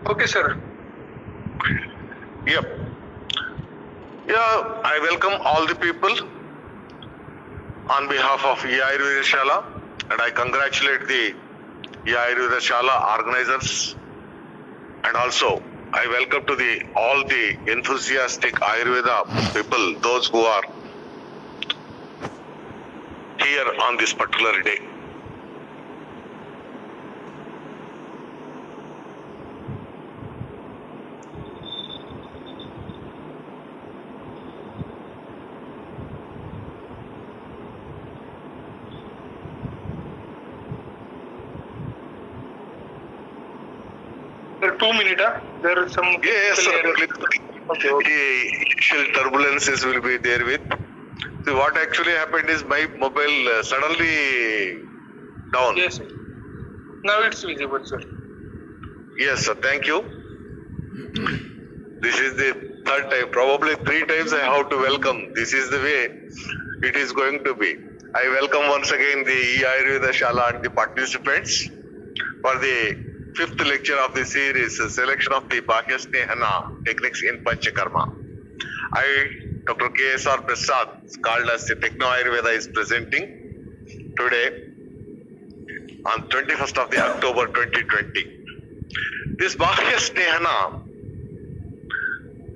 Okay, sir. Yep. Yeah, I welcome all the people on behalf of Ayurveda Shala, and I congratulate the Ayurveda Shala organizers, and also I welcome to all the enthusiastic Ayurveda people, those who are here on this particular day. Sir, 2 minutes. There is some. Yes, sir. Okay. The initial turbulences will be there with. See, what actually happened is my mobile suddenly down. Yes, sir. Now it's visible, sir. Yes, sir. Thank you. This is the third time. Probably 3 times I have to welcome. This is the way it is going to be. I welcome once again the Ayurveda Shala and the participants for the 5th lecture of the series, Selection of the Bahya Snehana Techniques in Panchakarma. I, Dr. K.S.R. Prasad, called as the Techno Ayurveda, is presenting today on 21st of the October 2020. This Bahya Snehana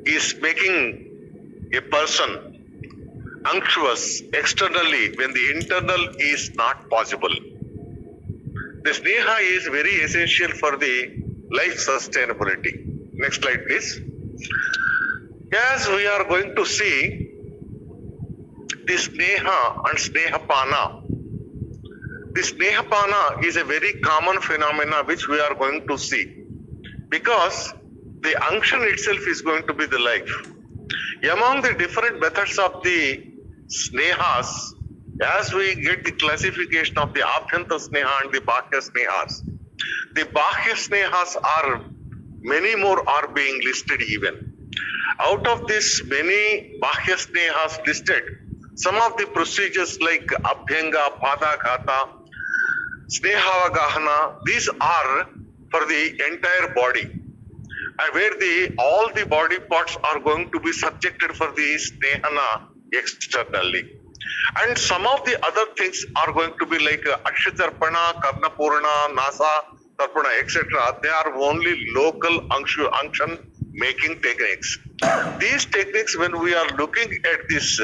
is making a person unctuous externally when the internal is not possible. The Sneha is very essential for the life sustainability. Next slide, please. As we are going to see, the Sneha and Snehapana. The Snehapana is a very common phenomena which we are going to see, because the unction itself is going to be the life. Among the different methods of the Snehas, as we get the classification of the Abhyanta Sneha and the Bahya Snehas, the Bahya Snehas are many more are being listed even. Out of this many Bahya Snehas listed, some of the procedures like Abhyanga, Padaghata, Snehavagahana, these are for the entire body, where all the body parts are going to be subjected for the Snehana externally. And some of the other things are going to be like Akshatarpana, Karnapurna, Nasa Tarpana, etc. They are only local unction making techniques. These techniques, when we are looking at this,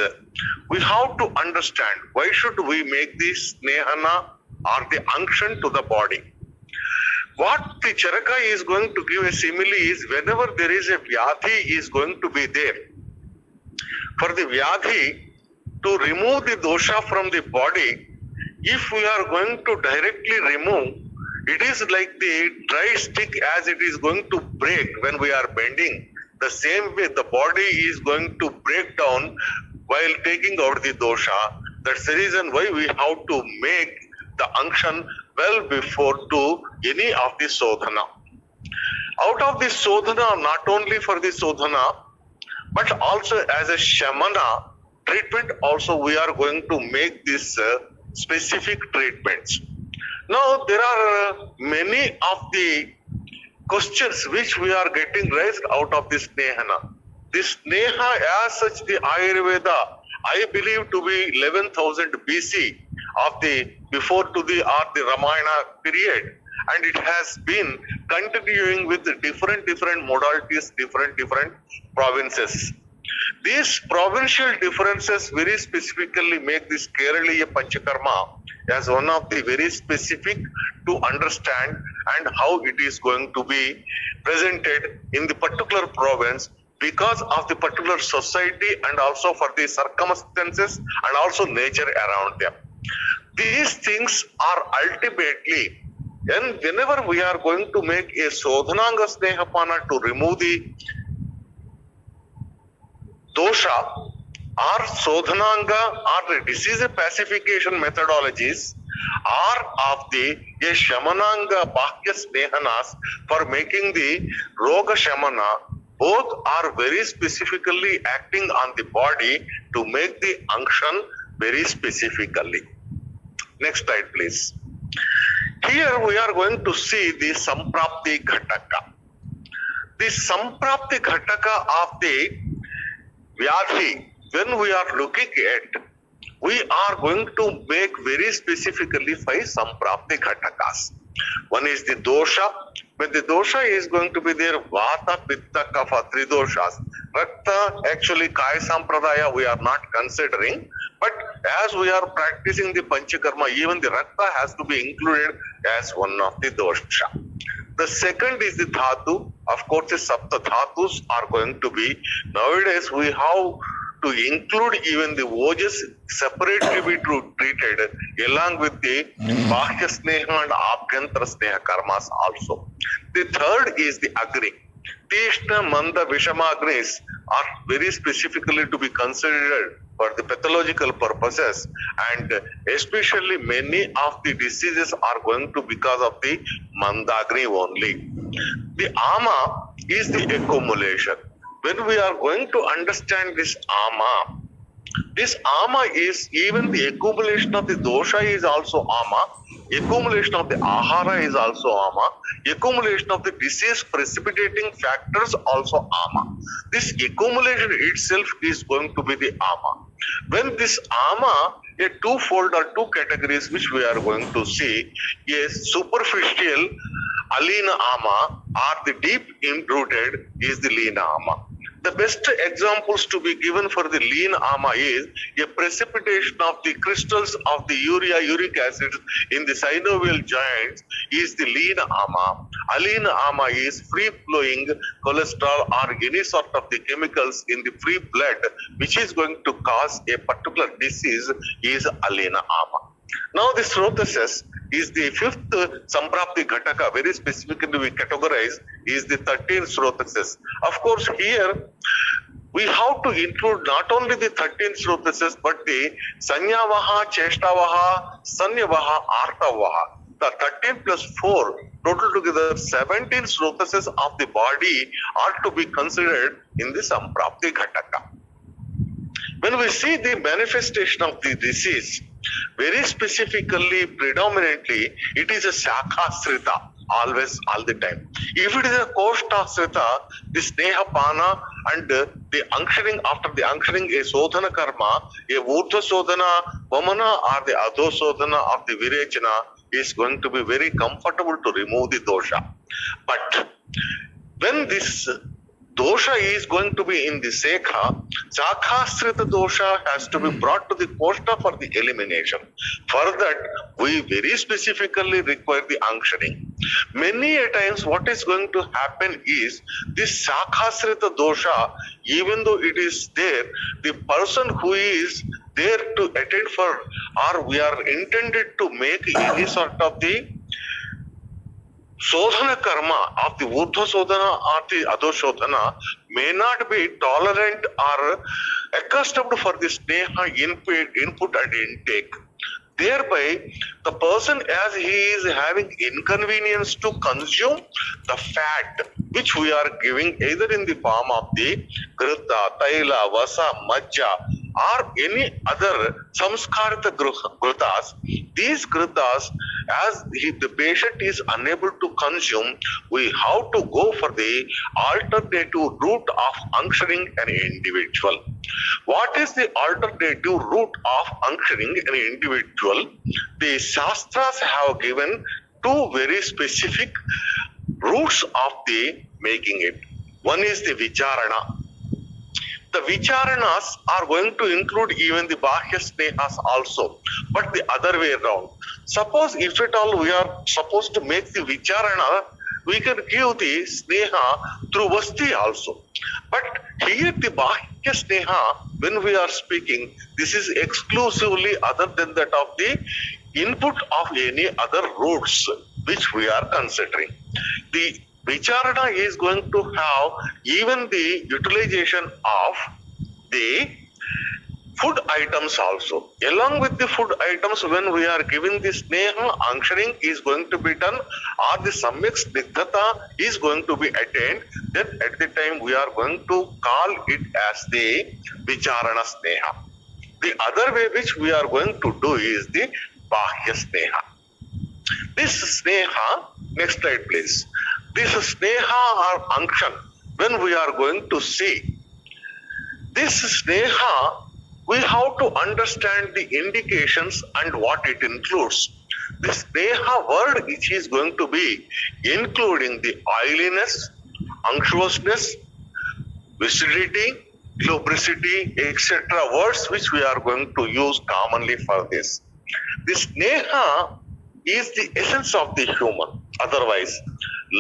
we have to understand why should we make this Snehana or the unction to the body. What the Charaka is going to give a simile is, whenever there is a Vyadhi is going to be there, for the Vyadhi to remove the dosha from the body, if we are going to directly remove, it is like the dry stick as it is going to break when we are bending. The same way the body is going to break down while taking out the dosha. That's the reason why we have to make the unction well before to any of the Sodhana. Out of the Sodhana, not only for the Sodhana, but also as a Shamana treatment, also we are going to make these specific treatments. Now, there are many of the questions which we are getting raised out of this Snehana. This Sneha, as such, the Ayurveda, I believe to be 11,000 BC of the before to the Ramayana period, and it has been continuing with different modalities, different provinces. These provincial differences very specifically make this Keraliya Panchakarma as one of the very specific to understand and how it is going to be presented in the particular province, because of the particular society and also for the circumstances and also nature around them. These things are ultimately, and whenever we are going to make a Sodhananga Snehapana to remove the dosha or Sodhananga or disease pacification methodologies are of the Shamananga Bahya Snehanas for making the Roga Shamana. Both are very specifically acting on the body to make the unction very specifically. Next slide, please. Here we are going to see the Samprapti Ghataka. The Samprapti Ghataka of the Vyadhi, when we are looking at, we are going to make very specifically 5 Samprapti Ghatakas. One is the dosha. When the dosha is going to be there, Vata, Pitta, Kapha, 3 doshas. Rakta, actually, Kaya Sampradaya, we are not considering. But as we are practicing the Panchakarma, even the Rakta has to be included as one of the dosha. The second is the dhatu. Of course, the sapta dhatus are going to be. Nowadays, we have to include even the ojas separately be treated along with the bahya sneha and abhyantara sneha karmas also. The third is the agni. Tishna, Manda, Vishamagnis are very specifically to be considered for the pathological purposes, and especially many of the diseases are going to because of the Mandagni only. The Ama is the accumulation. When we are going to understand this Ama is even the accumulation of the dosha is also Ama, accumulation of the ahara is also Ama, accumulation of the disease precipitating factors also Ama. This accumulation itself is going to be the Ama. When this Ama, a twofold or 2 categories which we are going to see is superficial alina Ama or the deep rooted is the lena Ama. The best examples to be given for the lean ama is a precipitation of the crystals of the uric acid in the synovial joints is the lean ama. Alina ama is free flowing cholesterol or any sort of the chemicals in the free blood which is going to cause a particular disease is alina ama. Now this srotases is the 5th Samprapti Ghataka, very specifically we categorize is the 13th srotases. Of course, here we have to include not only the 13th srotases but the Sanyavaha, Cheshtavaha, Sanyavaha, Artavaha. The 13 plus 4, total together 17 srotases of the body are to be considered in the Samprapti Ghataka. When we see the manifestation of the disease, very specifically, predominantly, it is a Shakha-srita, always, all the time. If it is a Koshta-srita, the Sneha-pana and the unctioning, after the unctioning, a Sodhana karma, a Urdhva Sodhana, Vamana or the Adho Sodhana of the Virechana is going to be very comfortable to remove the dosha. But when this dosha is going to be in the Sekha, Shakhasrita dosha has to be brought to the Koshta for the elimination. For that, we very specifically require the unctioning. Many a times what is going to happen is this Shakhasrita dosha, even though it is there, the person who is there to attend for or we are intended to make any sort of the Sodhana karma of the Urdhva Sodhana or the Adho Sodhana may not be tolerant or accustomed for the Sneha input and intake. Thereby, the person as he is having inconvenience to consume the fat which we are giving either in the form of the Krita, Taila, Vasa, Majja or any other Samskarita Kritas, these Kritas as the patient is unable to consume, we have to go for the alternative route of unctioning an individual. What is the alternative route of unctioning an individual? The Shastras have given 2 very specific routes of the making it. One is the Vicharana. The Vicharanas are going to include even the Bahya Snehas also, but the other way around. Suppose if at all we are supposed to make the Vicharana, we can give the Sneha through Vasti also. But here the Bahya Sneha, when we are speaking, this is exclusively other than that of the input of any other routes which we are considering. The Vicharana is going to have even the utilization of the food items also. Along with the food items, when we are giving the Sneha, unctioning is going to be done or the Samyak Snigdhata is going to be attained, then at the time we are going to call it as the Vicharana Sneha. The other way which we are going to do is the Bahya Sneha. This Sneha, next slide please. this sneha or unction, when we are going to see this sneha, we have to understand the indications and what it includes. The sneha word which is going to be including the oiliness, unctuousness, viscidity, lubricity, etc. words which we are going to use commonly for this. The sneha is the essence of the human. Otherwise,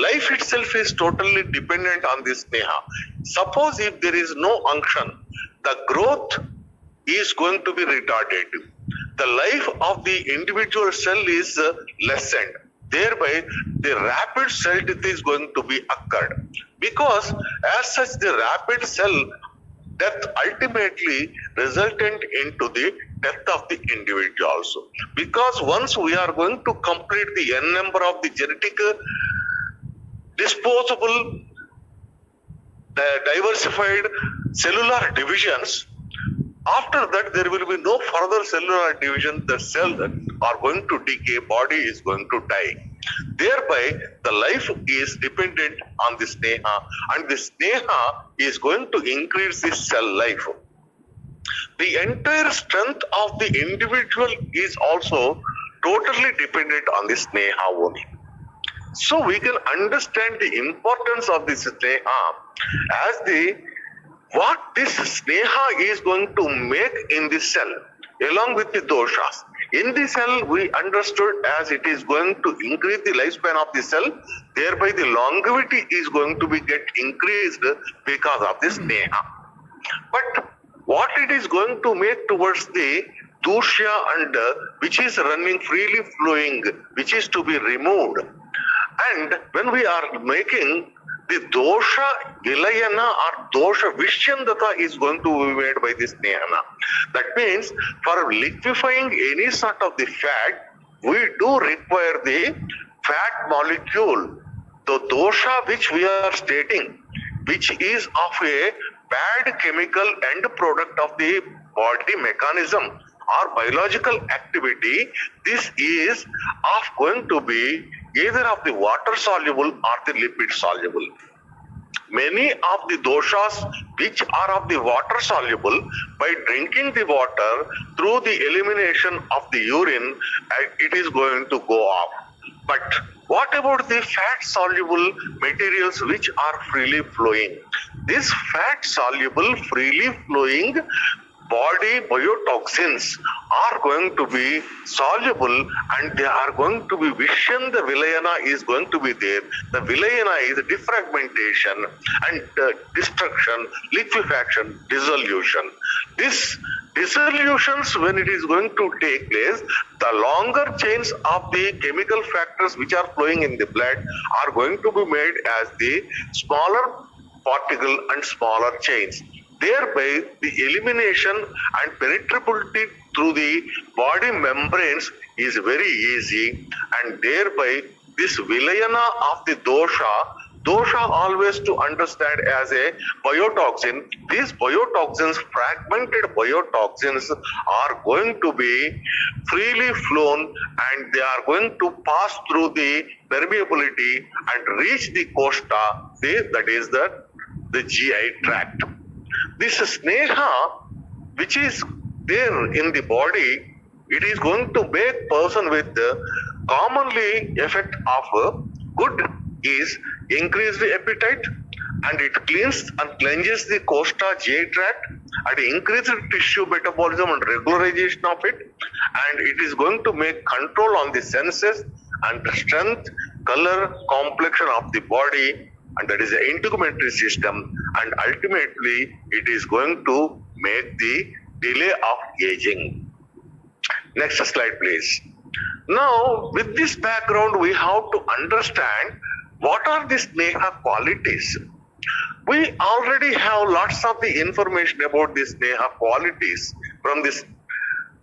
life itself is totally dependent on this sneha. Suppose if there is no unction, the growth is going to be retarded. The life of the individual cell is lessened. Thereby, the rapid cell death is going to be occurred. Because as such, the rapid cell death ultimately resultant into the death of the individual also. Because once we are going to complete the n number of the genetic disposable diversified cellular divisions, after that there will be no further cellular division. The cells are going to decay, body is going to die. Thereby the life is dependent on the sneha, and the sneha is going to increase the cell life. The entire strength of the individual is also totally dependent on the sneha only. So we can understand the importance of this sneha as the what this sneha is going to make in the cell along with the doshas. In the cell, we understood as it is going to increase the lifespan of the cell, thereby the longevity is going to be get increased because of this sneha. But what it is going to make towards the dosha and which is running freely flowing, which is to be removed. And when we are making the dosha vilayana or dosha vishyandata is going to be made by this snehana. That means for liquefying any sort of the fat, we do require the fat molecule. The dosha which we are stating, which is of a bad chemical end product of the body mechanism or biological activity, this is of going to be either of the water soluble or the lipid soluble. Many of the doshas which are of the water soluble, by drinking the water through the elimination of the urine, it is going to go off. But what about the fat soluble materials which are freely flowing? This fat soluble freely flowing body biotoxins are going to be soluble and they are going to be Vishan. The Vilayana is going to be there. The Vilayana is defragmentation and destruction, liquefaction, dissolution. This dissolutions, when it is going to take place, the longer chains of the chemical factors which are flowing in the blood are going to be made as the smaller particle and smaller chains. Thereby, the elimination and penetrability through the body membranes is very easy, and thereby this vilayana of the dosha always to understand as a biotoxin. These biotoxins, fragmented biotoxins, are going to be freely flown and they are going to pass through the permeability and reach the costa, that is the GI tract. This sneha, which is there in the body, it is going to make person with commonly effect of good is increase the appetite, and it cleans and cleanses the costa GI tract and increases tissue metabolism and regularization of it, and it is going to make control on the senses and the strength, color, complexion of the body, and that is the integumentary system, and ultimately it is going to make the delay of aging. Next slide please. Now with this background we have to understand what are the sneha qualities. We already have lots of the information about the sneha qualities from this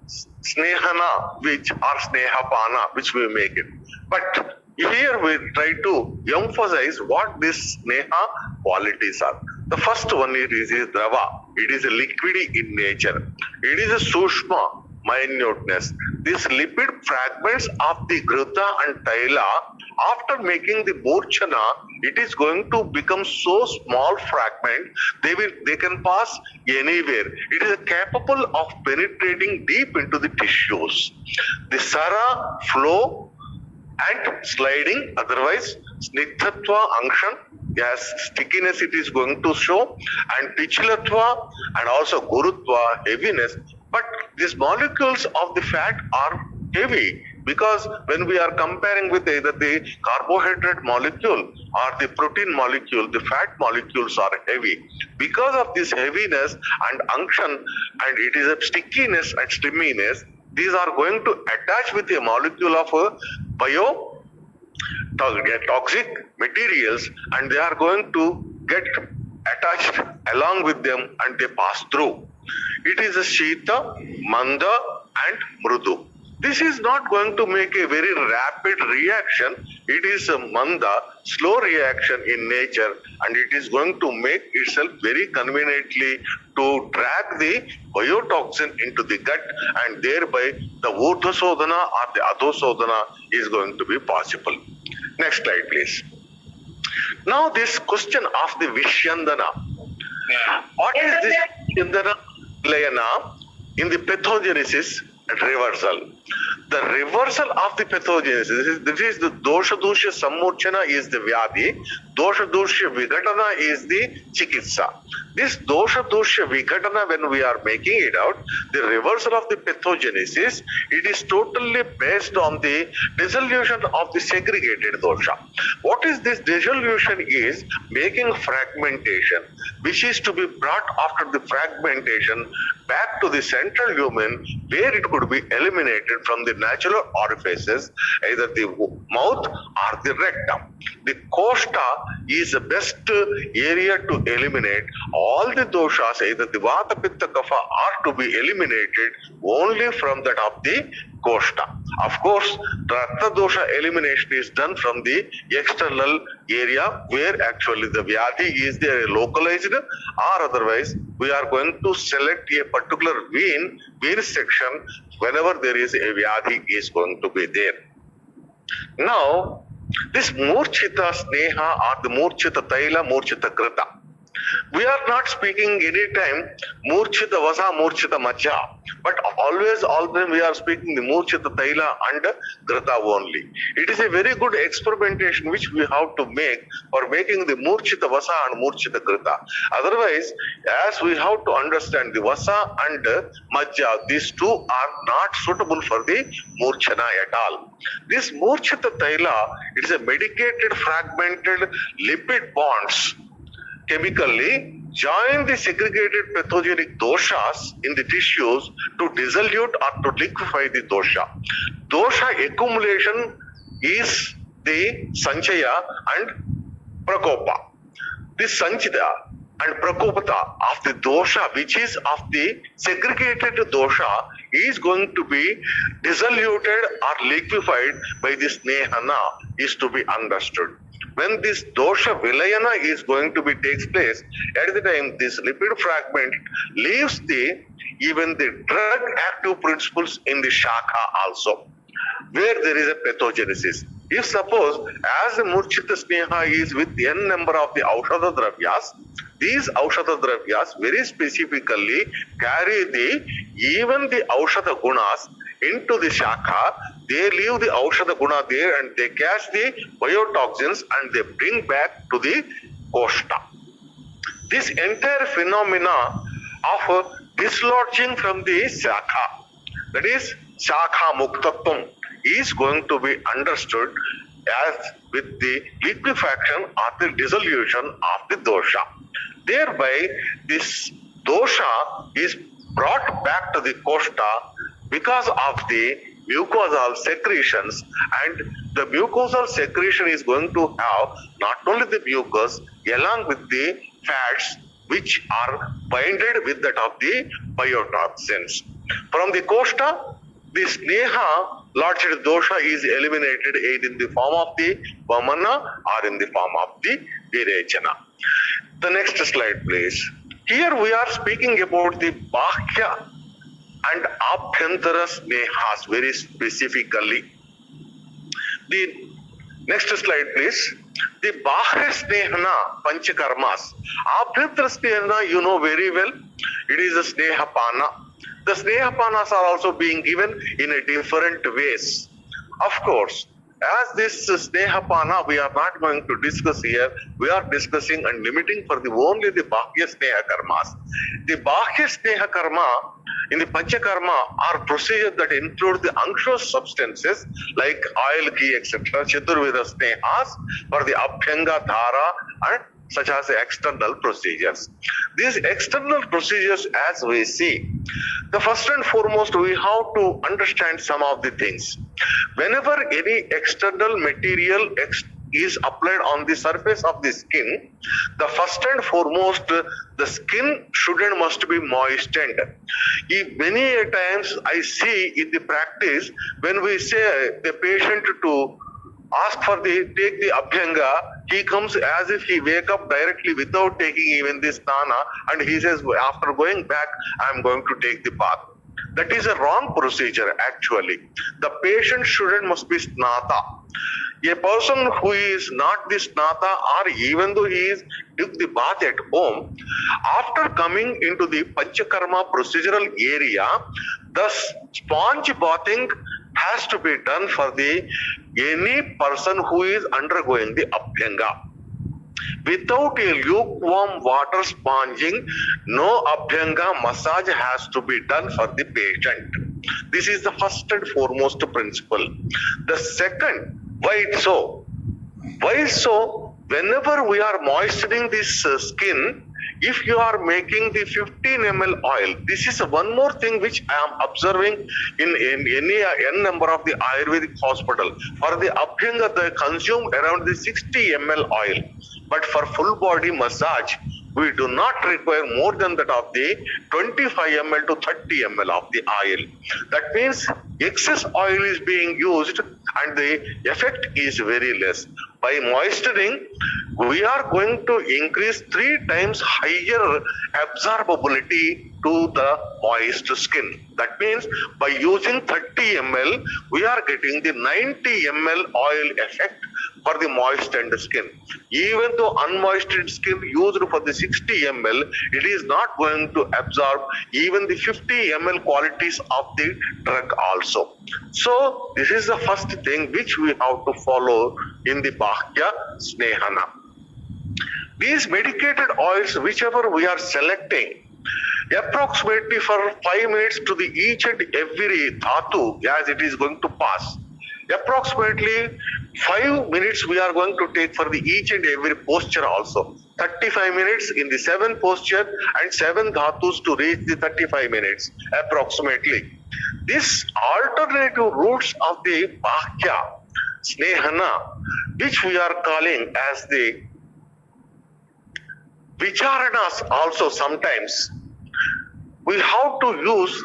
snehana which or snehapana which we make it. But here we try to emphasize what these sneha qualities are. The first one is drava. It is a liquidy in nature. It is a sushma, minuteness. These lipid fragments of the gruta and taila After making the murchana, it is going to become so small fragment, they can pass anywhere. It is capable of penetrating deep into the tissues. The sara flow and sliding, otherwise snigdhatva ankshan, yes, stickiness it is going to show, and pichilatva and also gurutva, heaviness. But these molecules of the fat are heavy because when we are comparing with either the carbohydrate molecule or the protein molecule, the fat molecules are heavy. Because of this heaviness and unction, and it is a stickiness and slimminess, these are going to attach with a molecule of toxic materials, and they are going to get attached along with them and they pass through. It is a Shita, Manda and Mrudu. This is not going to make a very rapid reaction. It is a Manda, slow reaction in nature, and it is going to make itself very conveniently to drag the biotoxin into the gut, and thereby the Urdhasodhana or the Adhosodhana is going to be possible. Next slide, please. Now this question of the Vishyandana. What is this Vishyandana Layana in the pathogenesis and reversal? The reversal of the pathogenesis, this is the dosha dusha sammurchana is the vyadhi, dosha dusha vigatana is the chikitsa. This dosha dusha vigatana, when we are making it out, the reversal of the pathogenesis, it is totally based on the dissolution of the segregated dosha. What is this dissolution is making fragmentation, which is to be brought after the fragmentation back to the central lumen, where it could be eliminated from the natural orifices, either the mouth or the rectum. The costa is the best area to eliminate all the doshas, either the vata, pitta, kapha, are to be eliminated only from that of the costa. Of course, Ratta dosha elimination is done from the external area where actually the vyadhi is there localized, or otherwise we are going to select a particular vein section whenever there is a vyadhi is going to be there. Now, this murchita sneha or the murchita taila, murchita krita. We are not speaking any time murchita vasa, murchita majja, but always we are speaking the murchita taila and grata only. It is a very good experimentation which we have to make for making the murchita vasa and murchita grata. Otherwise, as we have to understand the vasa and majja, these two are not suitable for the murchana at all. This murchita taila, it is a medicated fragmented lipid bonds chemically join the segregated pathogenic doshas in the tissues to dissolute or to liquefy the dosha. Dosha accumulation is the sanchaya and prakopa. This sanchita and prakopata of the dosha, which is of the segregated dosha, is going to be diluted or liquefied by this snehana is to be understood. When this dosha vilayana is going to be takes place, at the time this lipid fragment leaves even the drug active principles in the shakha also, where there is a pathogenesis. If suppose as the murchita sneha is with n number of the aushadha dravyas, these aushadha dravyas very specifically carry even the aushadha gunas into the shakha. They leave the aushadha guna there and they catch the biotoxins and they bring back to the koshta. This entire phenomena of dislodging from the shakha, that is shakha muktatvam, is going to be understood as with the liquefaction or the dissolution of the dosha. Thereby, this dosha is brought back to the koshta because of the mucosal secretions, and the mucosal secretion is going to have not only the mucus along with the fats which are binded with that of the biotoxins. From the koshta, the sneha lodged dosha is eliminated either in the form of the vamana or in the form of the virechana. The next slide, please. Here we are speaking about the bahya and abhyantara snehas very specifically. The Next slide, please. The Bahya Snehana Panchakarmas. Abhyantara Snehana, you know very well, it is a Snehapana. The Snehapanas are also being given in a different ways. Of course, as this Snehapana we are not going to discuss here, we are discussing and limiting for the only the Bahya Sneha Karmas. The Bahya Sneha Karma in the Panchakarma are procedures that include the unctuous substances like oil, ghee, etc. Chaturveda Snehas for the Abhyanga, Dhara and such as the external procedures. These external procedures, as we see, the first and foremost we have to understand some of the things. Whenever any external material is applied on the surface of the skin, the first and foremost the skin should and must be moistened. Many a times I see in the practice when we say the patient to ask for take the abhyanga, he comes as if he wake up directly without taking even the snana, and he says after going back I am going to take the bath. That is a wrong procedure actually. The patient should and must be snata. A person who is not the snata, or even though he is took the bath at home, after coming into the Panchakarma procedural area, the sponge bathing has to be done for the any person who is undergoing the abhyanga. Without a lukewarm water sponging, no abhyanga massage has to be done for the patient. This is the first and foremost principle. The second, why so? Why so? Whenever we are moistening this skin, if you are making the 15 ml oil, this is one more thing which I am observing in any n number of the Ayurvedic hospital. For the abhyanga, they consume around the 60 ml oil. But for full body massage, we do not require more than that of the 25 ml to 30 ml of the oil. That means excess oil is being used and the effect is very less. By moistening, we are going to increase 3 times higher absorbability to the moist skin. That means by using 30 ml, we are getting the 90 ml oil effect for the moistened skin. Even though unmoistened skin used for the 60 ml, it is not going to absorb even the 50 ml qualities of the drug also. So this is the first thing which we have to follow in the Bahya Snehana. These medicated oils, whichever we are selecting, approximately for 5 minutes to the each and every dhatu as it is going to pass. Approximately 5 minutes we are going to take for the each and every posture also. 35 minutes in the 7 posture and 7 dhatus to reach the 35 minutes approximately. This alternative routes of the Bahya Snehana, which we are calling as the Vicharanas also sometimes, we have to use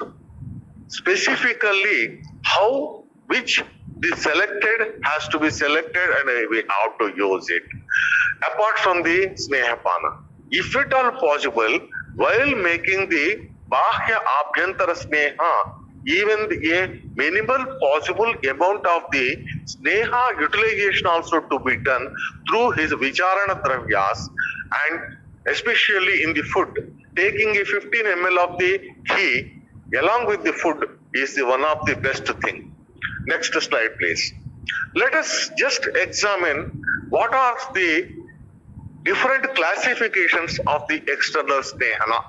specifically how which the selected has to be selected and we have to use it. Apart from the Snehapana, if at all possible, while making the Bahya Abhyantara Sneha, even a minimal possible amount of the Sneha utilization also to be done through his Vicharana Dravyas, and especially in the food, taking a 15 ml of the ghee along with the food is one of the best thing. Next slide, please. Let us just examine what are the different classifications of the external Snehana.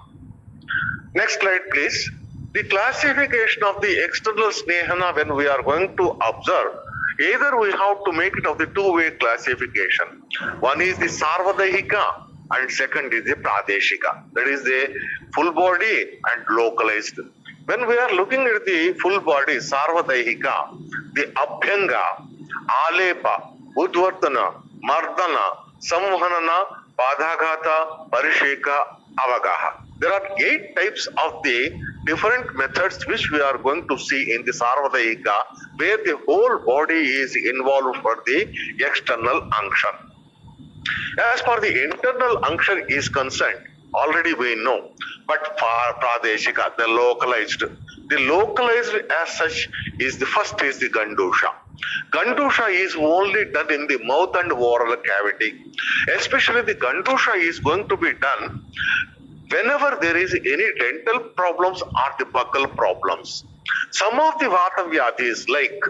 Next slide, please. The classification of the external Snehana, when we are going to observe, either we have to make it of the two-way classification. One is the Sarvadahika and second is the Pradeshika. That is the full body and localized. When we are looking at the full body, Sarvadahika, the Abhyanga, Alepa, Udvartana, Mardana, Samvanana, Padagata, Parisheka, Avagaha. There are 8 types of the different methods which we are going to see in the Sarvadahika, where the whole body is involved for the external unction. As far the internal unction is concerned, already we know, but for Pradeshika, the localized as such is the first is the Gandusha. Gandusha is only done in the mouth and oral cavity. Especially the Gandusha is going to be done whenever there is any dental problems or the buccal problems. Some of the Vata Vyadhis, like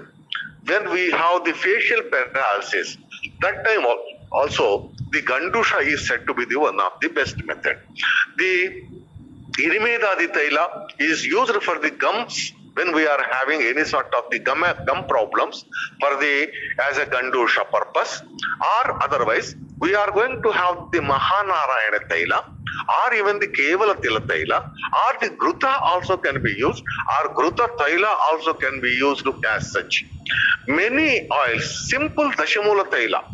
when we have the facial paralysis, that time also the Gandusha is said to be the one of the best method. The Irimedadi Taila is used for the gums when we are having any sort of the gum problems for the as a Gandusha purpose, or otherwise we are going to have the Mahanarayana Taila or even the Kevala Tila Taila or the Gruta also can be used, or Gruta Taila also can be used as such. Many oils, simple Dashamula Taila.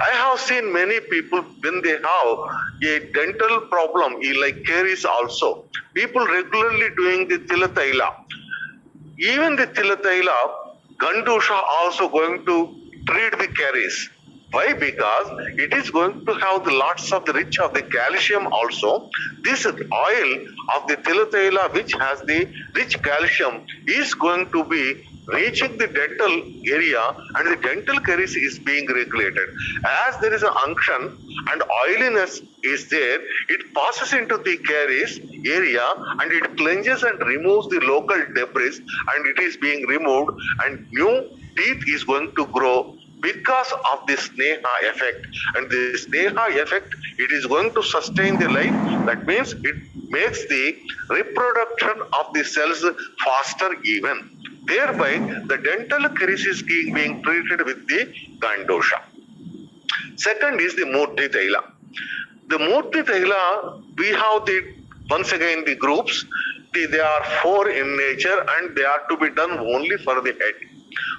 I have seen many people when they have a dental problem, like caries also. People regularly doing the Tila Taila. Even the Tila Taila, Gandusha also going to treat the caries. Why? Because it is going to have the lots of the rich of the calcium also. This oil of the Tila Taila, which has the rich calcium, is going to be reaching the dental area, and the dental caries is being regulated. As there is an unction and oiliness is there, it passes into the caries area and it cleanses and removes the local debris, and it is being removed, and new teeth is going to grow because of the Sneha effect. And the Sneha effect, it is going to sustain the life. That means it makes the reproduction of the cells faster even. Thereby, the dental caries is being treated with the Gandusha. Second is the Murti Taila. The Murti Taila, we have once again the groups. They are 4 in nature and they are to be done only for the head.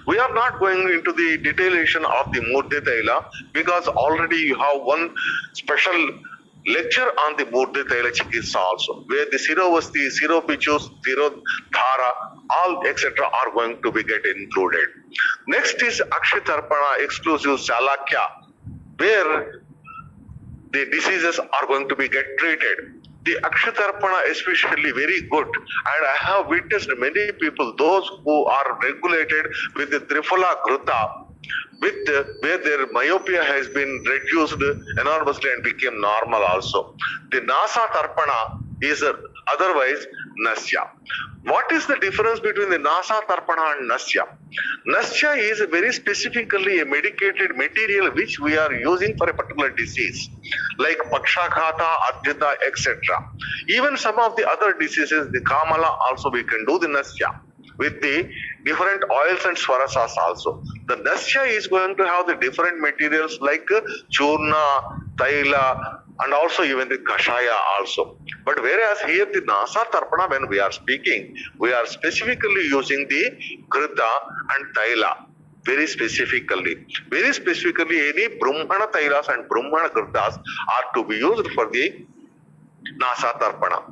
We are not going into the detailation of the Murti Taila because already you have one special lecture on the Murti Taila Chikitsa also, where the Sirovasti, Siropichus, Sirodhara, all etc. are going to be get included. Next is Akshitarpana exclusive Salakya, where the diseases are going to be get treated. The Akshitarpana especially very good, and I have witnessed many people, those who are regulated with the Triphala Gruta, where their myopia has been reduced enormously and became normal also. The Nasa Tarpana is otherwise Nasya. What is the difference between the Nasa Tarpana and Nasya? Nasya is very specifically a medicated material which we are using for a particular disease, like Pakshaghata, Adhyata, etc. Even some of the other diseases, the Kamala also we can do the Nasya with the different oils and swarasas also. The Nasya is going to have the different materials like Churna, Taila, and also even the Kashaya also. But whereas here the Nasa Tarpana, when we are speaking, we are specifically using the Krita and Taila. Very specifically, any Brahmana Tailas and Brahmana Kritas are to be used for the Nasa Tarpana.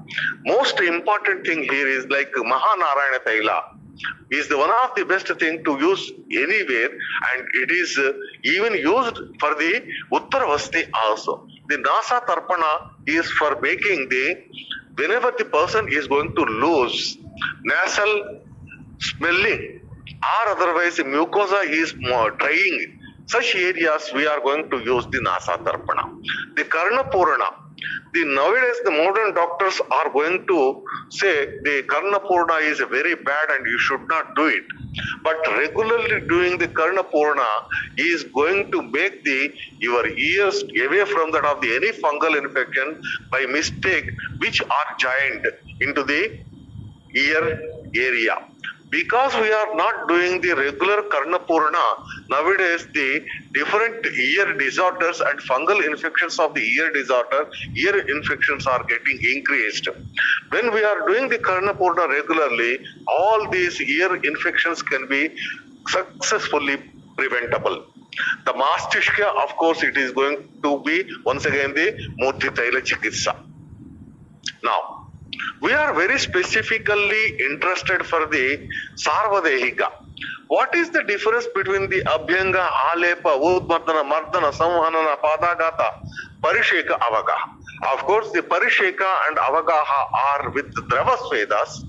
Most important thing here is like Mahanarayana Taila is the one of the best thing to use anywhere, and it is even used for the Uttarvasti also. The Nasa Tarpana is for making whenever the person is going to lose nasal smelling or otherwise the mucosa is drying, such areas we are going to use the Nasa Tarpana. The Karna Purana. Nowadays the modern doctors are going to say the Karna Purana is very bad and you should not do it. But regularly doing the Karna Purana is going to make your ears away from that of any fungal infection by mistake which are joined into the ear area. Because we are not doing the regular Karna Purana, nowadays the different ear disorders and fungal infections of the ear infections are getting increased. When we are doing the Karna Purana regularly, all these ear infections can be successfully preventable. The Mastishka, of course, it is going to be once again the Murti Taila Chikitsa. Now, we are very specifically interested for the Sarvadehika. What is the difference between the Abhyanga, Alepa, Udmardana, Mardana, Samhanana, Padagata, Parisheka, Avagaha? Of course, the Parisheka and Avagaha are with the Dravas Vedas.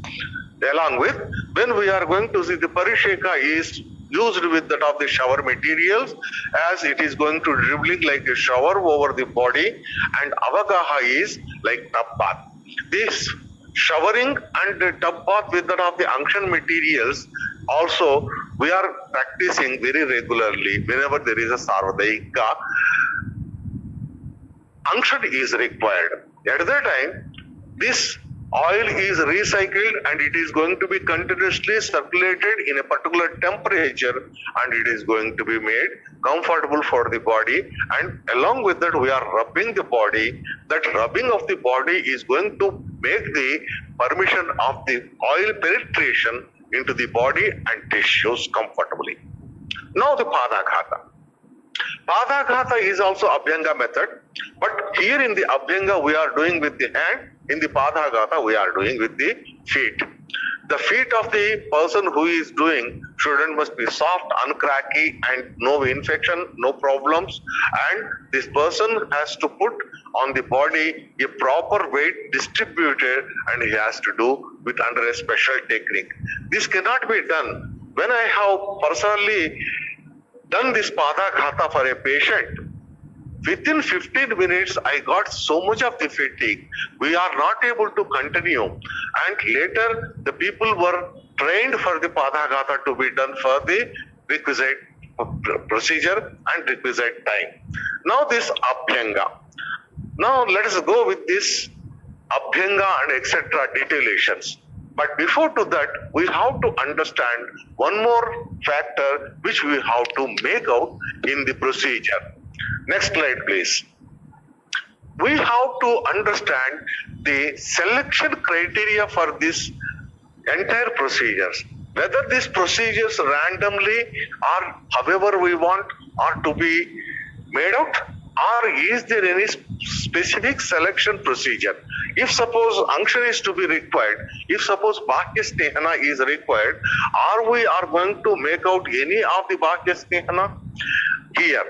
Along with, when we are going to see the Parisheka is used with that of the shower materials, as it is going to dribbling like a shower over the body, and avagaha is like tub bath. This showering and the tub bath with that of the unction materials also we are practicing very regularly whenever there is a sarvadaika unction is required. At that time, this oil is recycled and it is going to be continuously circulated in a particular temperature, and it is going to be made comfortable for the body, and along with that we are rubbing the body. That rubbing of the body is going to make the permission of the oil penetration into the body and tissues comfortably. Now the Padaghata. Padaghata is also Abhyanga method, but here in the Abhyanga we are doing with the hand, in the Padaghata we are doing with the feet. The feet of the person who is doing, student must be soft, uncracky and no infection, no problems, and this person has to put on the body a proper weight distributed, and he has to do with under a special technique. This cannot be done. When I have personally done this Padaghata for a patient, within 15 minutes I got so much of the fatigue, we are not able to continue, and later the people were trained for the Padaghata to be done for the requisite procedure and requisite time. Now this Abhyanga. Now let us go with this Abhyanga and etc. details. But before to that, we have to understand one more factor which we have to make out in the procedure. Next slide, please. We have to understand the selection criteria for this entire procedures. Whether these procedures randomly or however we want are to be made out, or is there any specific selection procedure? If suppose unction is to be required, if suppose Bhakya Snehana is required, are we going to make out any of the Bhakya Snehana? Here,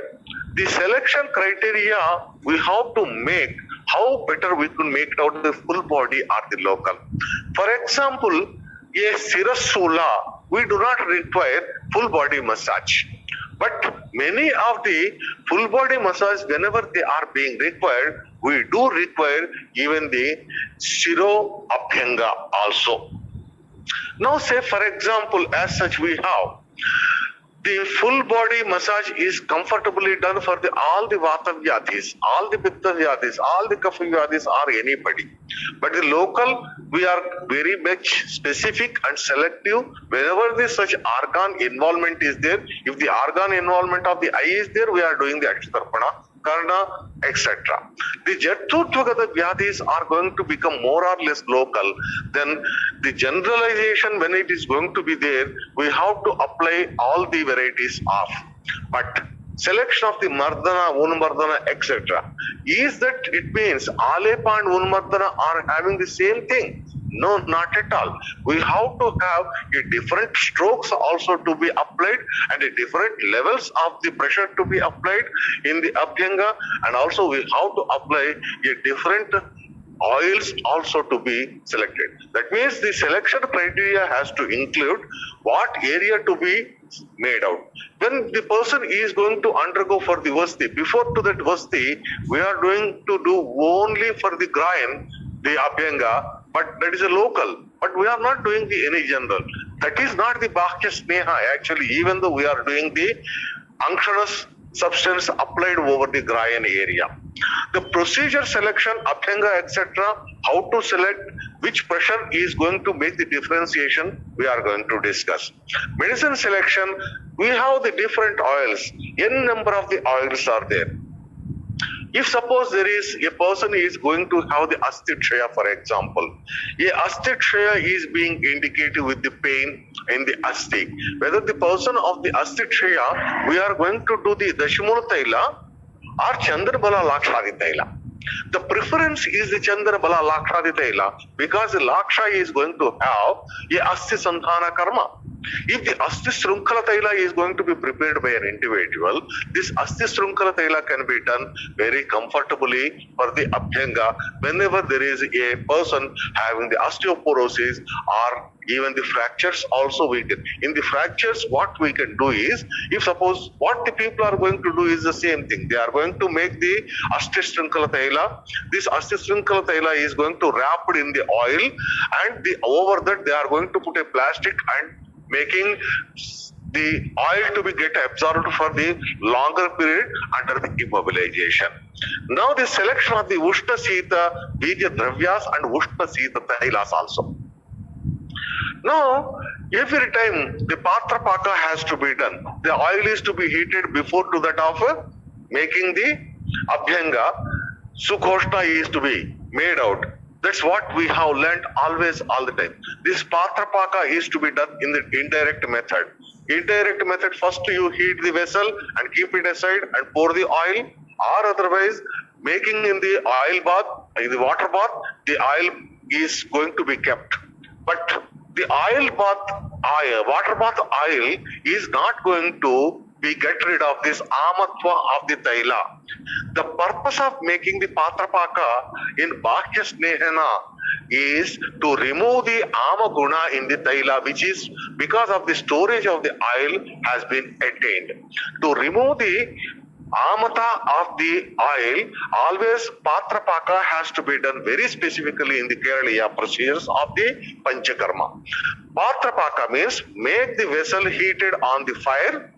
the selection criteria we have to make how better we can make out the full body or the local. For example, a Sirasula, we do not require full body massage. But many of the full body massage, whenever they are being required, we do require even the Shiro Abhyanga also. Now say for example, as such we have the full body massage is comfortably done for all the Vata Vyadhis, all the Pitta Vyadhis, all the Kapha Vyadhis or anybody. But the local, we are very much specific and selective. Whenever the such organ involvement is there, if the organ involvement of the eye is there, we are doing the Akshatarpana, Karna, etc. The Jathurtvagata Vyadhis are going to become more or less local. Then the generalization, when it is going to be there, we have to apply all the varieties of. But selection of the Mardana, Unmardana, etc. Is that it means Alepa and Unmardana are having the same thing? No, not at all. We have to have a different strokes also to be applied and a different levels of the pressure to be applied in the Abhyanga, and also we have to apply a different oils also to be selected. That means the selection criteria has to include what area to be made out. When the person is going to undergo for the Vasti, before to that Vasti, we are going to do only for the Grayan, the Abhyanga, but that is a local. But we are not doing the any general. That is not the Bhakya Sneha actually, even though we are doing the unctionous substance applied over the Grayan area. The procedure selection, Abhyanga, etc., how to select, which pressure is going to make the differentiation, we are going to discuss. Medicine selection, we have the different oils. N number of the oils are there. If suppose there is a person is going to have the Asthikshaya, for example, a Asthikshaya is being indicated with the pain in the Asti. Whether the person of the Asthikshaya, we are going to do the Dashimula Taila or Chandrabala Lakshadi Taila. The preference is the Chandrabala Lakshadi Taila because the Laksha is going to have a Asti Sandhana Karma. If the Asti Srunkala Taila is going to be prepared by an individual, this Asti Srunkala Taila can be done very comfortably for the Abhyanga whenever there is a person having the osteoporosis or even the fractures also we can. In the fractures, what we can do is, if suppose what the people are going to do is the same thing, they are going to make the Asti Srunkala Taila. This Asti Srunkala Taila is going to wrap it in the oil, and over that they are going to put a plastic and making the oil to be get absorbed for the longer period under the immobilization. Now the selection of the Ushna Sita Bija Dravyas and Ushna Sita Tailas also. Now, every time the Patra Paka has to be done, the oil is to be heated before to that of making the Abhyanga. Sukhoshna is to be made out. That's what we have learned always, all the time. This Patra Paka is to be done in the indirect method. Indirect method, first you heat the vessel and keep it aside and pour the oil, or otherwise making in the oil bath, in the water bath, the oil is going to be kept. But the water bath oil is not going to be get rid of this amatva of the taila. The purpose of making the patrapaka in Bhakya Snehana is to remove the amaguna in the taila, which is because of the storage of the oil has been attained. To remove the amata of the oil, always patrapaka has to be done very specifically in the Kerala procedures of the Panchakarma. Patrapaka means make the vessel heated on the fire,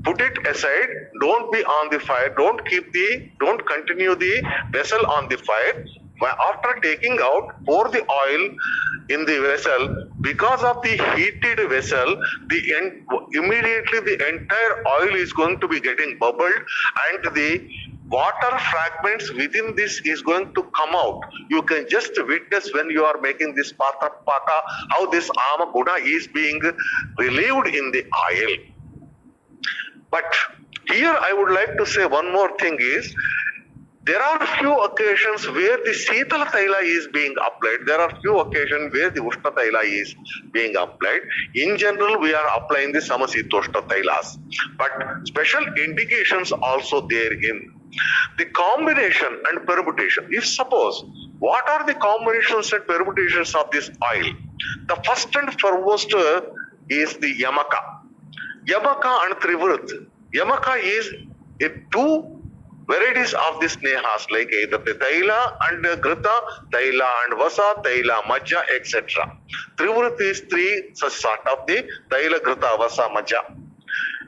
put it aside, don't be on the fire, don't continue the vessel on the fire. After taking out, pour the oil in the vessel. Because of the heated vessel, immediately the entire oil is going to be getting bubbled, and the water fragments within this is going to come out. You can just witness when you are making this patra paka how this amaguna is being relieved in the oil. But here I would like to say one more thing is, there are few occasions where the Sitala Taila is being applied. There are few occasions where the Ushna Taila is being applied. In general, we are applying the Samasitoshna Tailas. But special indications also therein. The combination and permutation. If suppose, what are the combinations and permutations of this oil? The first and foremost is the Yamaka. Yamaka and Trivrit. Yamaka is two varieties of this nehas, like either the Taila and Grita, Taila and Vasa, Taila, Majja, etc. Trivrit is three such sort of the Taila, Grita, Vasa, Majja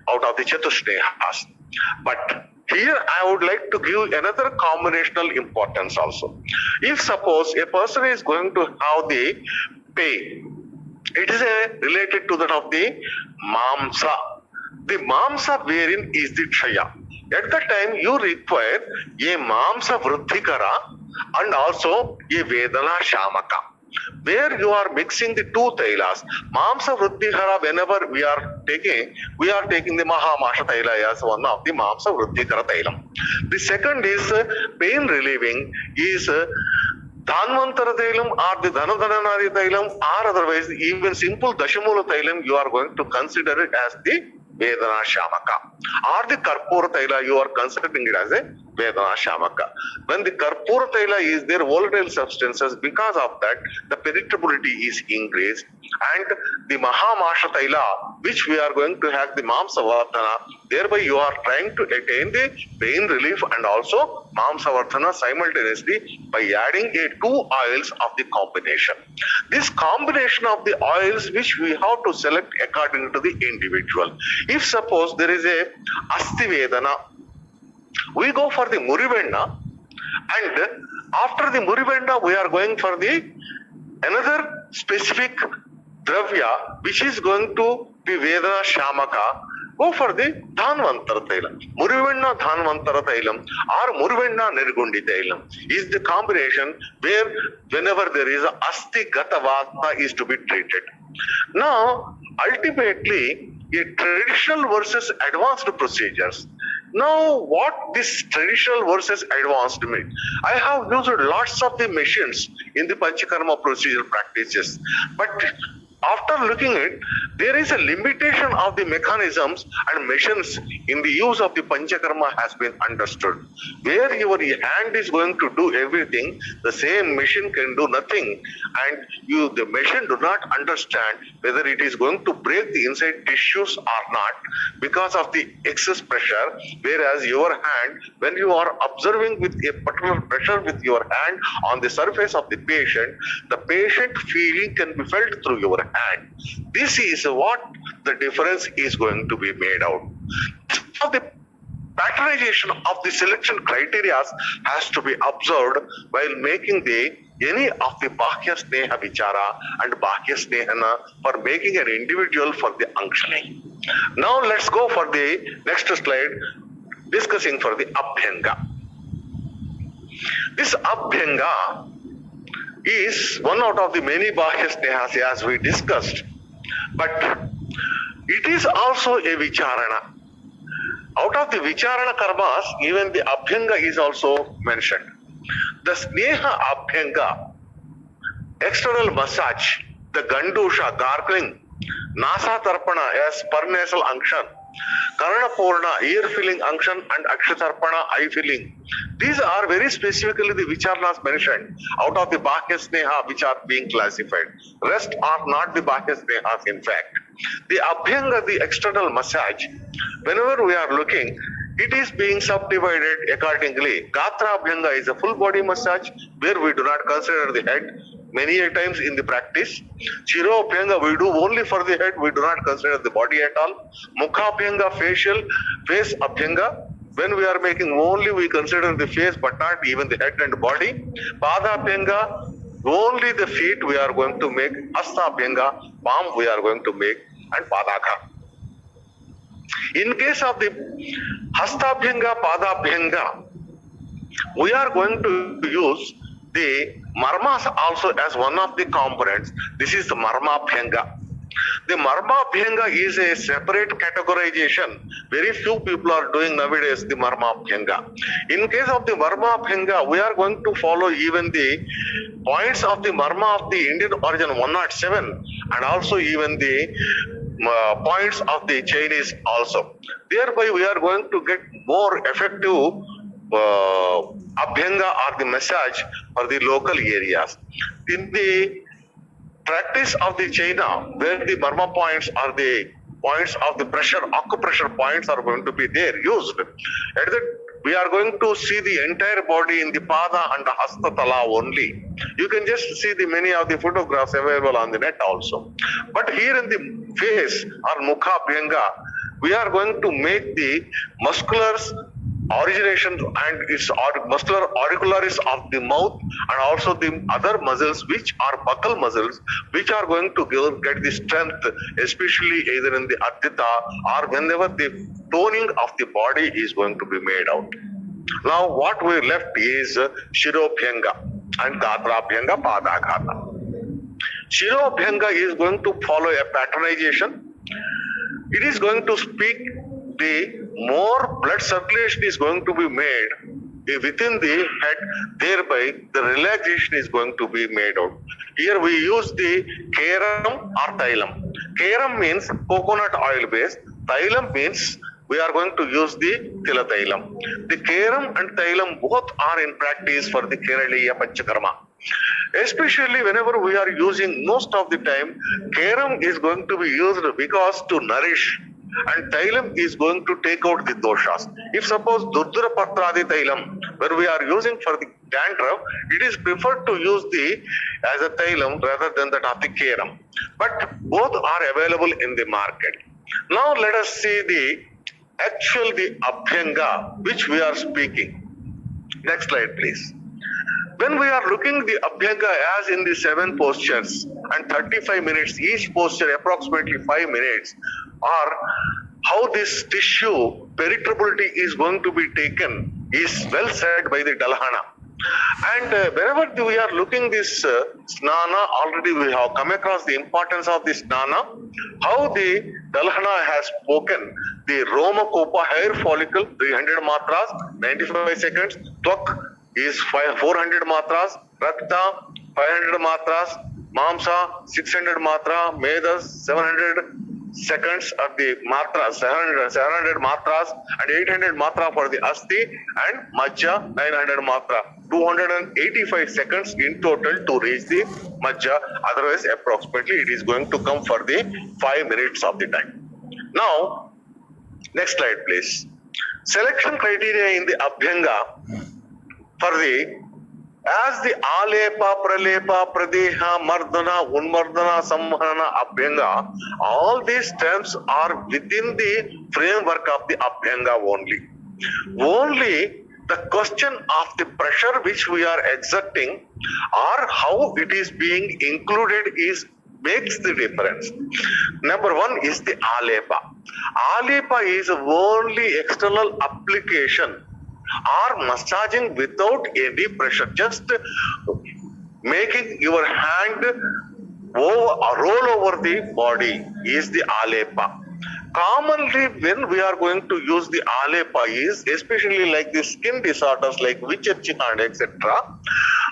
out of the Chatush nehas. But here I would like to give another combinational importance also. If suppose a person is going to have the pay, it is related to that of the Mamsa. The Mamsa wherein is the Chaya. At that time, you require a Mamsa Vruddhikara and also a Vedana Shamaka, where you are mixing the two Tailas. Mamsa Vruddhikara, whenever we are taking the Mahamasha Taila as one of the Mamsa Vruddhikara Tailam. The second is pain relieving, is Dhanvantara Tailam or the Dhanadhananadi Tailam, or otherwise even simple Dashamula Tailam, you are going to consider it as the Vedana Shamaka. Or the Karpura Taila, you are considering it as a Vedana Shamaka. When the Karpura Taila is there, volatile substances, because of that, the penetrability is increased. And the Mahamasha Taila, which we are going to have the Mamsavardhana, thereby you are trying to attain the pain relief and also Mamsavardhana simultaneously by adding two oils of the combination. This combination of the oils which we have to select according to the individual. If suppose there is a Asti Vedana, we go for the Murivenna, and after the Murivenna we are going for the another specific Dravya which is going to be Vedana Shamaka. Go for the Dhanvantara Tailam. Murivenna Dhanvantara Tailam or Murivenna Nirgundi Tailam is the combination where whenever there is a Asti Gata Vata is to be treated. Now, ultimately, a traditional versus advanced procedures. Now, what this traditional versus advanced mean? I have used lots of the machines in the Panchakarma procedure practices, but After looking at, there is a limitation of the mechanisms and machines in the use of the Panchakarma has been understood. Where your hand is going to do everything, the same machine can do nothing, and the machine do not understand whether it is going to break the inside tissues or not because of the excess pressure. Whereas your hand, when you are observing with a particular pressure with your hand on the surface of the patient feeling can be felt through your hand. This is what the difference is going to be made out. So the patternization of the selection criteria has to be observed while making any of the Bahya Sneha Vichara and Bahya Snehana for making an individual for the unctioning. Now let's go for the next slide, discussing for the Abhyanga. This Abhyanga is one out of the many Bahya Snehas as we discussed, but it is also a Vicharana. Out of the Vicharana karmas, even the Abhyanga is also mentioned. The Sneha Abhyanga, external massage, the Gandusha, gargling, Nasa Tarpana as per nasal unction, Karana Purna, ear filling unction, and Akshatarpana, eye filling. These are very specifically the Vicharnas mentioned out of the Bahya Sneha which are being classified. Rest are not the Bahya Snehas in fact. The Abhyanga, the external massage, whenever we are looking, it is being subdivided accordingly. Gatra Abhyanga is a full body massage where we do not consider the head many a times in the practice. Shiro Abhyanga we do only for the head, we do not consider the body at all. Mukha Abhyanga, facial, face Abhyanga, when we are making only we consider the face but not even the head and body. Pada Abhyanga, only the feet we are going to make. Hasta Abhyanga, palm we are going to make, and Padaka. In case of the Hastabhyanga, Padabhyanga, we are going to use the marmas also as one of the components. This is the Marmabhyanga. The Marmabhyanga is a separate categorization. Very few people are doing nowadays the Marmabhyanga. In case of the Marmabhyanga, we are going to follow even the points of the Marma of the Indian origin 107 and also even the points of the Chinese also. Thereby, we are going to get more effective Abhyanga or the massage for the local areas. In the practice of the China, where the Marma points are the points of the pressure, acupressure points are going to be there used. At that, we are going to see the entire body in the Pada and the Hasta Tala only. You can just see the many of the photographs available on the net also. But here in the face or Mukha Abhyanga, we are going to make the musculars origination and its muscular auricularis of the mouth and also the other muscles which are buccal muscles which are going to get the strength, especially either in the Adhita or whenever the toning of the body is going to be made out. Now what we left is Shirobhyanga and Gatrabhyanga, Padaghata. Shirobhyanga is going to follow a patternization. It is going to speak the more blood circulation is going to be made within the head, thereby the relaxation is going to be made out. Here we use the Keram or Thailam. Keram means coconut oil base, Thailam means we are going to use the Tila Thailam. The Keram and Thailam both are in practice for the Keraliya Panchakarma. Especially whenever we are using, most of the time, Keram is going to be used because to nourish and Thailam is going to take out the doshas. If suppose Durdura Patradi Thailam, where we are using for the dandruff, it is preferred to use the as a Thailam rather than that of the Keram. But both are available in the market. Now let us see the Abhyanga which we are speaking. Next slide please. When we are looking the Abhyanga as in the 7 postures and 35 minutes, each posture approximately 5 minutes, or how this tissue periturbidity is going to be taken is well said by the Dalhana. And whenever we are looking this snana, already we have come across the importance of this snana, how the Dalhana has spoken, the Roma Kopa hair follicle 300 matras, 95 seconds, Twak is 400 matras, Rakta 500 matras, Mamsa 600 matra, Medas 700 seconds of the matra, 700 matras and 800 matra for the Asti, and Majja 900 matra. 285 seconds in total to reach the Majja. Otherwise, approximately it is going to come for the 5 minutes of the time. Now, next slide, please. Selection criteria in the Abhyanga for the as the Alepa, Pralepa, Pradeha, Mardana, Unmardana, Samhana, Abhyanga, all these terms are within the framework of the Abhyanga only. Only the question of the pressure which we are exerting or how it is being included is makes the difference. Number one is the Alepa. Alepa is only external application or massaging without any pressure, just making your hand roll over the body is the Alepa. Commonly, when we are going to use the Alepa is especially like the skin disorders like Vichachikand, etc.,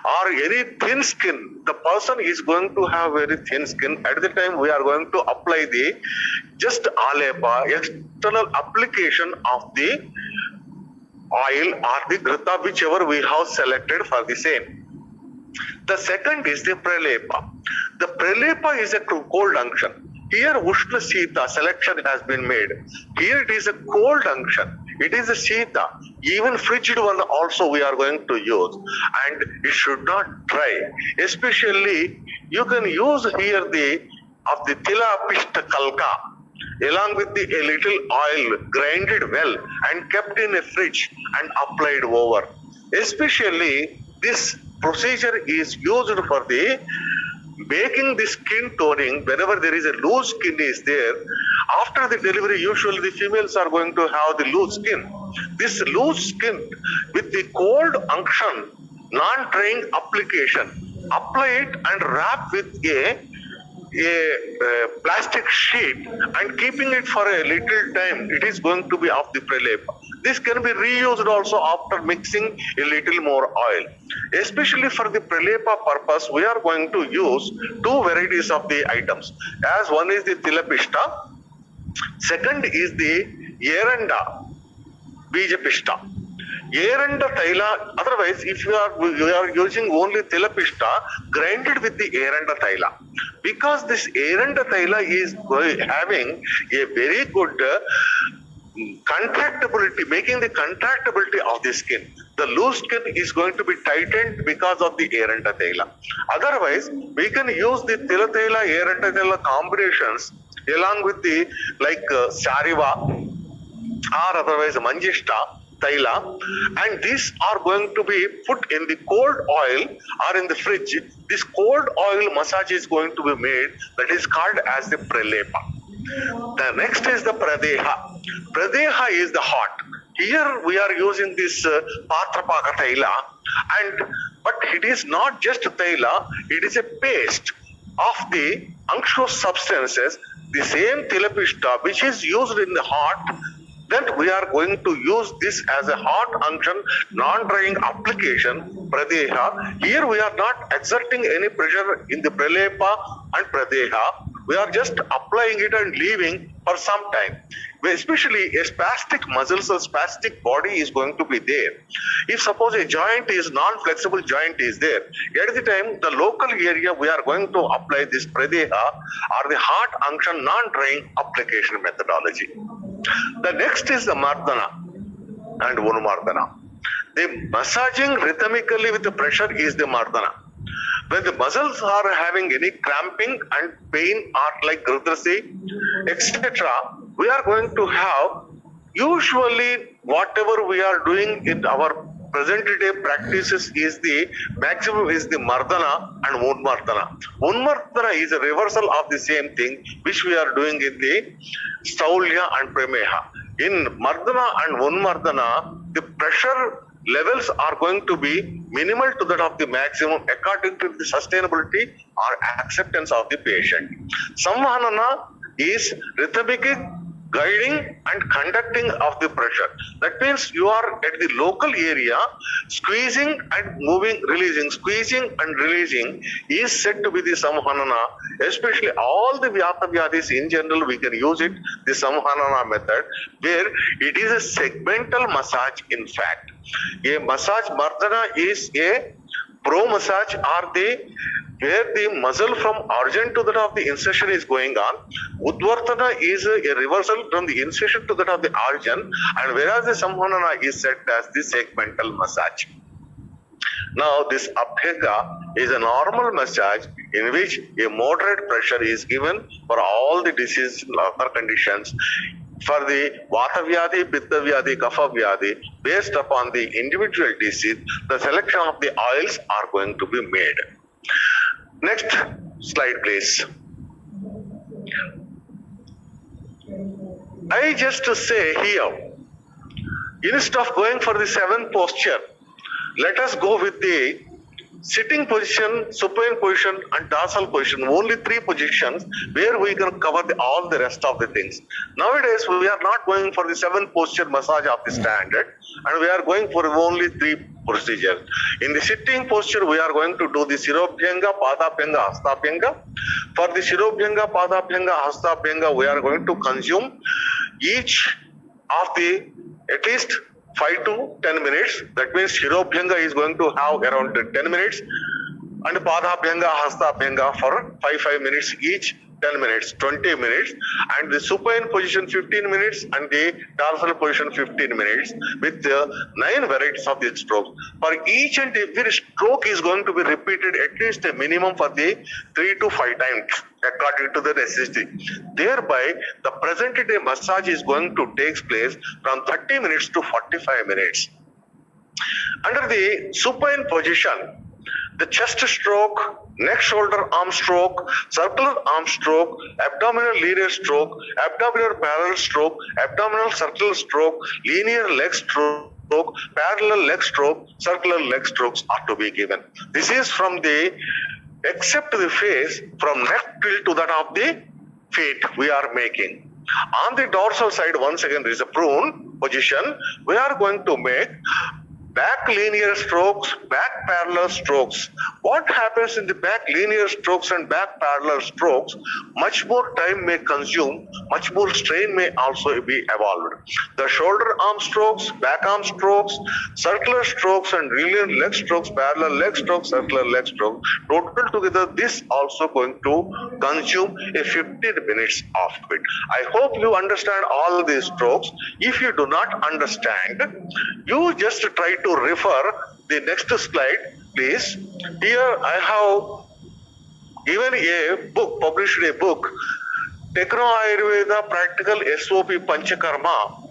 or any thin skin. The person is going to have very thin skin. At the time, we are going to apply the just Alepa, external application of the oil or the grita, whichever we have selected for the same. The second is the Pralepa. The Pralepa is a cold unction. Here Ushna Sita selection has been made. Here it is a cold unction. It is a Sita. Even frigid one also we are going to use. And it should not dry. Especially you can use here the of the Tilapishta Kalka along with the a little oil grinded well and kept in a fridge and applied over. Especially this procedure is used for the making the skin toning whenever there is a loose skin is there. After the delivery, usually the females are going to have the loose skin. This loose skin with the cold unction, non-drying application, apply it and wrap with a plastic sheet and keeping it for a little time, it is going to be of the Pralepa. This can be reused also after mixing a little more oil. Especially for the Pralepa purpose, we are going to use two varieties of the items. As one is the Tilapishta, second is the Yeranda Bijapishta. Yeranda Taila, otherwise if you are using only Tilapishta, grinded with the Yeranda Taila. Because this Yeranda Taila is having a very good contractability, making the contractability of the skin. The loose skin is going to be tightened because of the Yeranda Taila. Otherwise, we can use the Tila Taila, Yeranda Taila combinations along with the like Sariva or otherwise Manjishta Taila, and these are going to be put in the cold oil or in the fridge. This cold oil massage is going to be made, that is called as the Pralepa. The next is the Pradeha. Pradeha is the hot. Here we are using this Patrapaka Taila, but it is not just Taila, it is a paste of the unctuous substances, the same Tilapishta which is used in the hot. Then we are going to use this as a hot unction, non-drying application, Pradeha. Here we are not exerting any pressure in the Pralepa and Pradeha. We are just applying it and leaving for some time. Especially a spastic muscles or spastic body is going to be there. If suppose a joint is non-flexible joint is there, at the time the local area we are going to apply this Pradeha or the hot unction non-drying application methodology. The next is the Mardana and Unmardana. The massaging rhythmically with the pressure is the Mardana. When the muscles are having any cramping and pain or like Rudrasi, etc., we are going to have usually whatever we are doing in our present day practices is the maximum is the Mardana and Unmardana. Unmardana is a reversal of the same thing which we are doing in the Staulya and Prameha. In Mardana and Unmardana, the pressure levels are going to be minimal to that of the maximum according to the sustainability or acceptance of the patient. Samvanana is rhythmic guiding and conducting of the pressure. That means you are at the local area, squeezing and moving, releasing, squeezing and releasing is said to be the Samhanana. Especially all the Vyata Vyadis in general, we can use it, the Samhanana method, where it is a segmental massage in fact. A massage mardana is a pro massage or the where the muscle from origin to that of the incision is going on. Udvartana is a reversal from the incision to that of the origin, and whereas the Samhanana is set as the segmental massage. Now this Abhyanga is a normal massage in which a moderate pressure is given for all the disease or conditions. For the Vata Vyadhi, Pitta Vyadhi, Kapha Vyadhi, based upon the individual disease, the selection of the oils are going to be made. Next slide, please. I just say here, instead of going for the 7th posture, let us go with the sitting position, supine position and dorsal position, only 3 positions where we can cover all the rest of the things. Nowadays, we are not going for the 7th posture massage of the standard, and we are going for only 3 procedures. In the sitting posture, we are going to do the Shirobhyanga, Padabhyanga, Hastabhyanga. For the Shirobhyanga, Padabhyanga, Hastabhyanga, we are going to consume each of the at least 5 to 10 minutes. That means Shirobhyanga is going to have around 10 minutes and Padabhyanga, Hastabhyanga for 5 minutes each, 10 minutes, 20 minutes, and the supine position 15 minutes and the dorsal position 15 minutes with 9 varieties of the strokes. For each and every stroke is going to be repeated at least a minimum for the 3 to 5 times according to the necessity. Thereby, the present day massage is going to take place from 30 minutes to 45 minutes. Under the supine position, the chest stroke, neck shoulder arm stroke, circular arm stroke, abdominal linear stroke, abdominal parallel stroke, abdominal circular stroke, linear leg stroke, parallel leg stroke, circular leg strokes are to be given. This is from the, except the face, from neck till to that of the feet we are making. On the dorsal side, once again there is a prone position. We are going to make back linear strokes, back parallel strokes. What happens in the back linear strokes and back parallel strokes? Much more time may consume, much more strain may also be evolved. The shoulder arm strokes, back arm strokes, circular strokes and linear leg strokes, parallel leg strokes, circular leg strokes, total together this also going to consume a 15 minutes of it. I hope you understand all these strokes. If you do not understand, you just try to refer the next slide, please. Here I have given a book, published a book, Techno Ayurveda Practical SOP Panchakarma,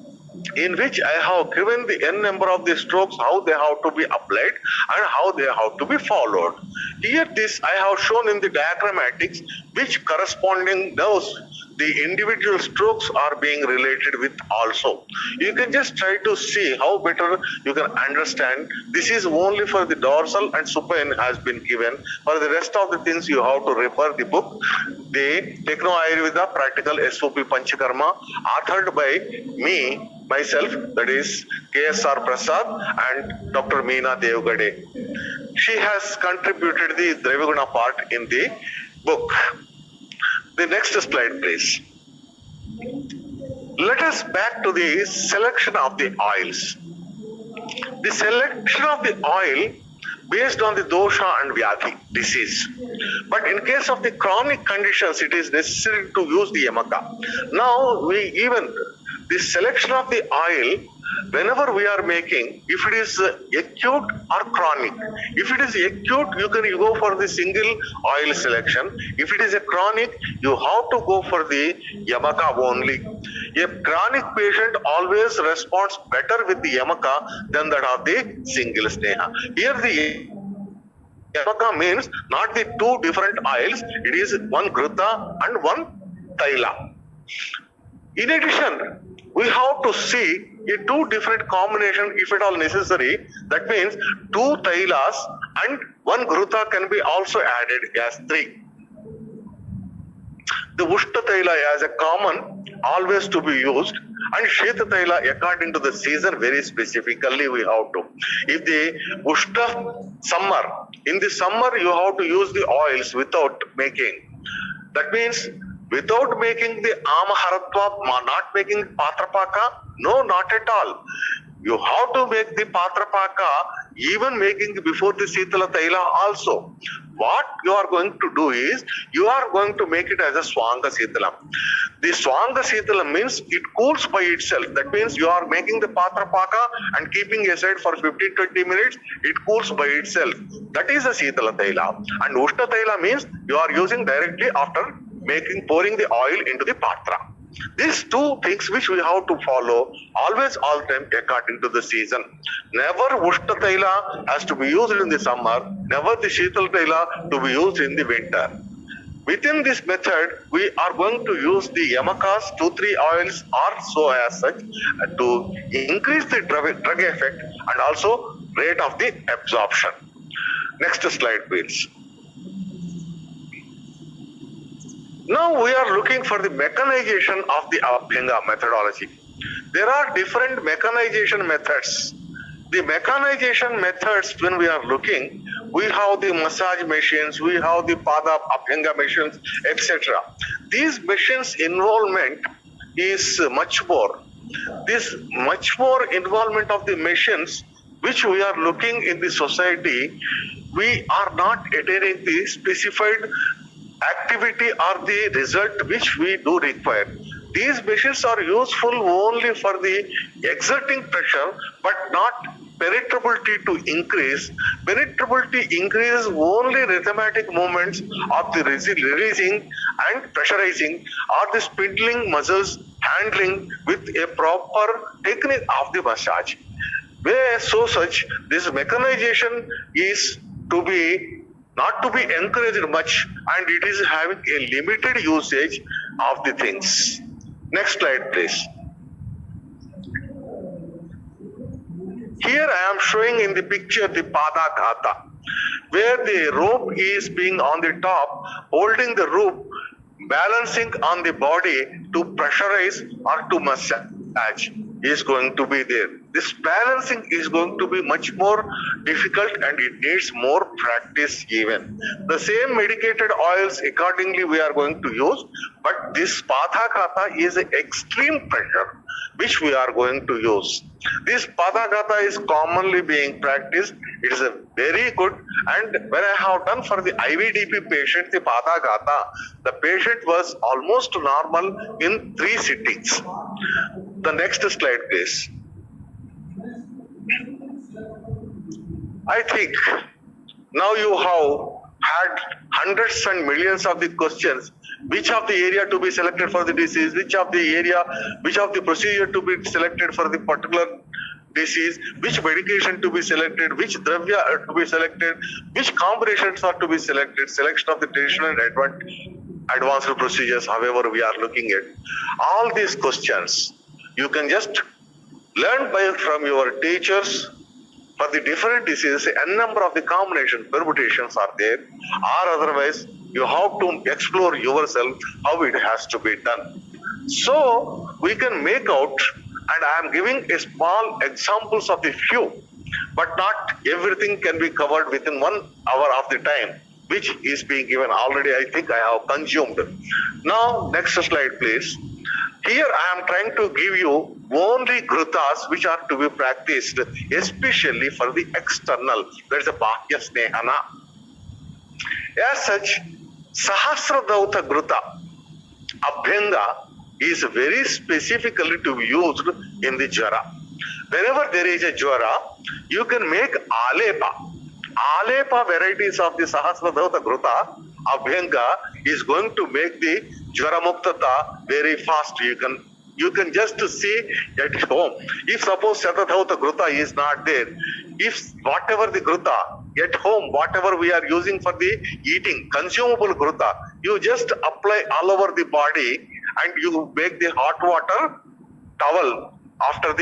in which I have given the n number of the strokes, how they have to be applied and how they have to be followed. Here this I have shown in the diagrammatics which corresponding nerves the individual strokes are being related with also. You can just try to see how better you can understand. This is only for the dorsal and supine has been given. For the rest of the things you have to refer the book, the Techno Ayurveda Practical SOP Panchakarma, authored by me, myself, that is KSR Prasad and Dr. Meena Devgade. She has contributed the Draviguna part in the book. The next slide, please. Let us back to the selection of the oils. The selection of the oil based on the dosha and vyadhi, disease. But in case of the chronic conditions, it is necessary to use the yamaka. Now, the selection of the oil, whenever we are making, if it is acute or chronic, if it is acute, you go for the single oil selection. If it is a chronic, you have to go for the yamaka only. A chronic patient always responds better with the yamaka than that of the single sneha. Here the yamaka means not the 2 different oils, it is one ghruta and one taila. In addition, we have to see a 2 different combination if at all necessary. That means 2 tailas and 1 ghruta can be also added as 3. the Ushta Taila as a common always to be used, and Sheta Taila according to the season very specifically we have to. If the Ushta summer, in the summer you have to use the oils without making. That means without making the Amaharatva, not making Patrapaka, no, not at all. You have to make the Patrapaka even making before the Sitala Taila also. What you are going to do is, you are going to make it as a Swanga Sitala. The Swanga Sitala means it cools by itself. That means you are making the Patrapaka and keeping aside for 15-20 minutes, it cools by itself. That is a Sitala Taila. And Ushna Taila means you are using directly after pouring the oil into the Patra. These two things which we have to follow always all time according to the season. Never Ushta Taila has to be used in the summer, never the Sheetal Taila to be used in the winter. Within this method, we are going to use the Yamakas, 2-3 oils or so as such to increase the drug effect and also rate of the absorption. Next slide please. Now we are looking for the mechanization of the Abhyanga methodology. There are different mechanization methods. The mechanization methods, when we are looking, we have the massage machines, we have the Pada Abhyanga machines, etc. These machines involvement is much more. This much more involvement of the machines which we are looking in the society, we are not attaining the specified activity or the result which we do require. These machines are useful only for the exerting pressure but not penetrability to increase. Penetrability increases only rhythmatic movements of the releasing and pressurizing or the spindling muscles handling with a proper technique of the massage. Where so such, this mechanization is to be not to be encouraged much and it is having a limited usage of the things. Next slide please. Here I am showing in the picture the Pada Ghata, where the rope is being on the top, holding the rope, balancing on the body to pressurize or to massage is going to be there. This balancing is going to be much more difficult and it needs more practice even. The same medicated oils accordingly we are going to use, but this Padagata is extreme pressure which we are going to use. This Padagata is commonly being practiced. It is a very good, and when I have done for the IVDP patient the Padagata, the patient was almost normal in 3 sittings. The next slide please. I think now you have had hundreds and millions of the questions, which of the area to be selected for the disease, which of the procedure to be selected for the particular disease, which medication to be selected, which dravya to be selected, which combinations are to be selected, selection of the traditional and advanced procedures, however we are looking at. All these questions, you can just learn from your teachers. For the different diseases, a number of the combination permutations are there, or otherwise you have to explore yourself how it has to be done. So we can make out, and I am giving a small examples of the few, but not everything can be covered within 1 hour of the time, which is being given already. I think I have consumed. Now, next slide, please. Here I am trying to give you only grutas which are to be practiced, especially for the external. There is a Bhakya Snehana. As such, Sahasradauta Gruta, Abhyanga, is very specifically to be used in the Jara. Whenever there is a Jara, you can make Alepa. Alepa varieties of the Sahasradauta Gruta, Abhyanga, is going to make the Jara Muktata very fast. You can just see at home. If suppose Shatadhauta Gruta is not there, if whatever the Gruta at home, whatever we are using for the eating, consumable Gruta, you just apply all over the body and you make the hot water towel after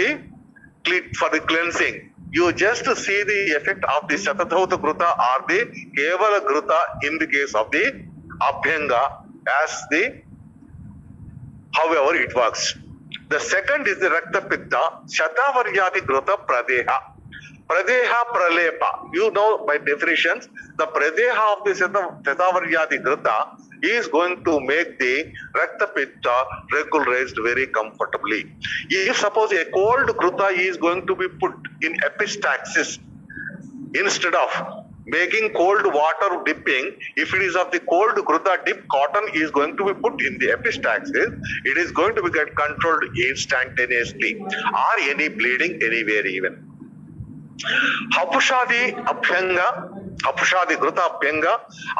for the cleansing. You just see the effect of the Shatadhauta Gruta or the Kevala Gruta in the case of the Abhyanga as the however it works. The second is the Rakta Pitta Shatavaryati Gruta Pradeha. Pradeha Pralepa. You know by definitions, the Pradeha of the Shatavaryati Gruta is going to make the Rakta Pitta regularized very comfortably. If suppose a cold Gruta is going to be put in epistaxis, instead of making cold water dipping, if it is of the cold gruta dip, cotton is going to be put in the epistaxis, it is going to be get controlled instantaneously, or any bleeding anywhere even. Hapushadi Abhyanga, Hapushadi Gruta Abhyanga,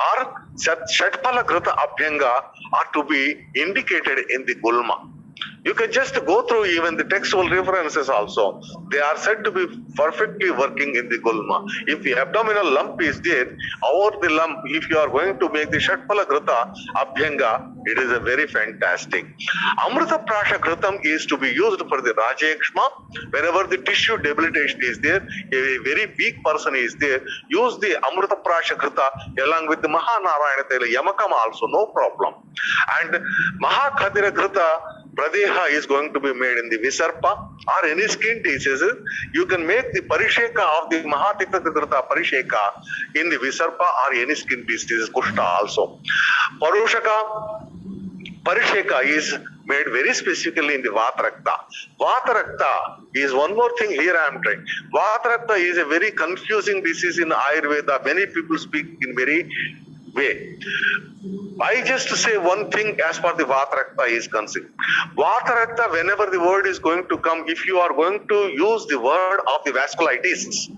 or Shatpala Gruta Abhyanga are to be indicated in the Gulma. You can just go through even the textual references also. They are said to be perfectly working in the Gulma. If the abdominal lump is there, over the lump, if you are going to make the Shatpala Gruta Abhyanga, it is a very fantastic. Amrita Prasha Grutam is to be used for the Rajekshma. Whenever the tissue debilitation is there, a very weak person is there, use the Amrita Prasha Gruta along with the Mahanarayana Taila Yamakam also, no problem. And Mahakhadira Gruta Pradeha is going to be made in the Visarpa or any skin diseases. You can make the Parisheka of the Mahatikta Gruta Parisheka in the Visarpa or any skin diseases, Kushta also. Parushaka Parisheka is made very specifically in the Vatarakta. Vatarakta is one more thing here I am trying. Vatarakta is a very confusing disease in Ayurveda. Many people speak in very way. I just say one thing as far the Vatarakta is concerned. Vatarakta, whenever the word is going to come, if you are going to use the word of the vasculitis,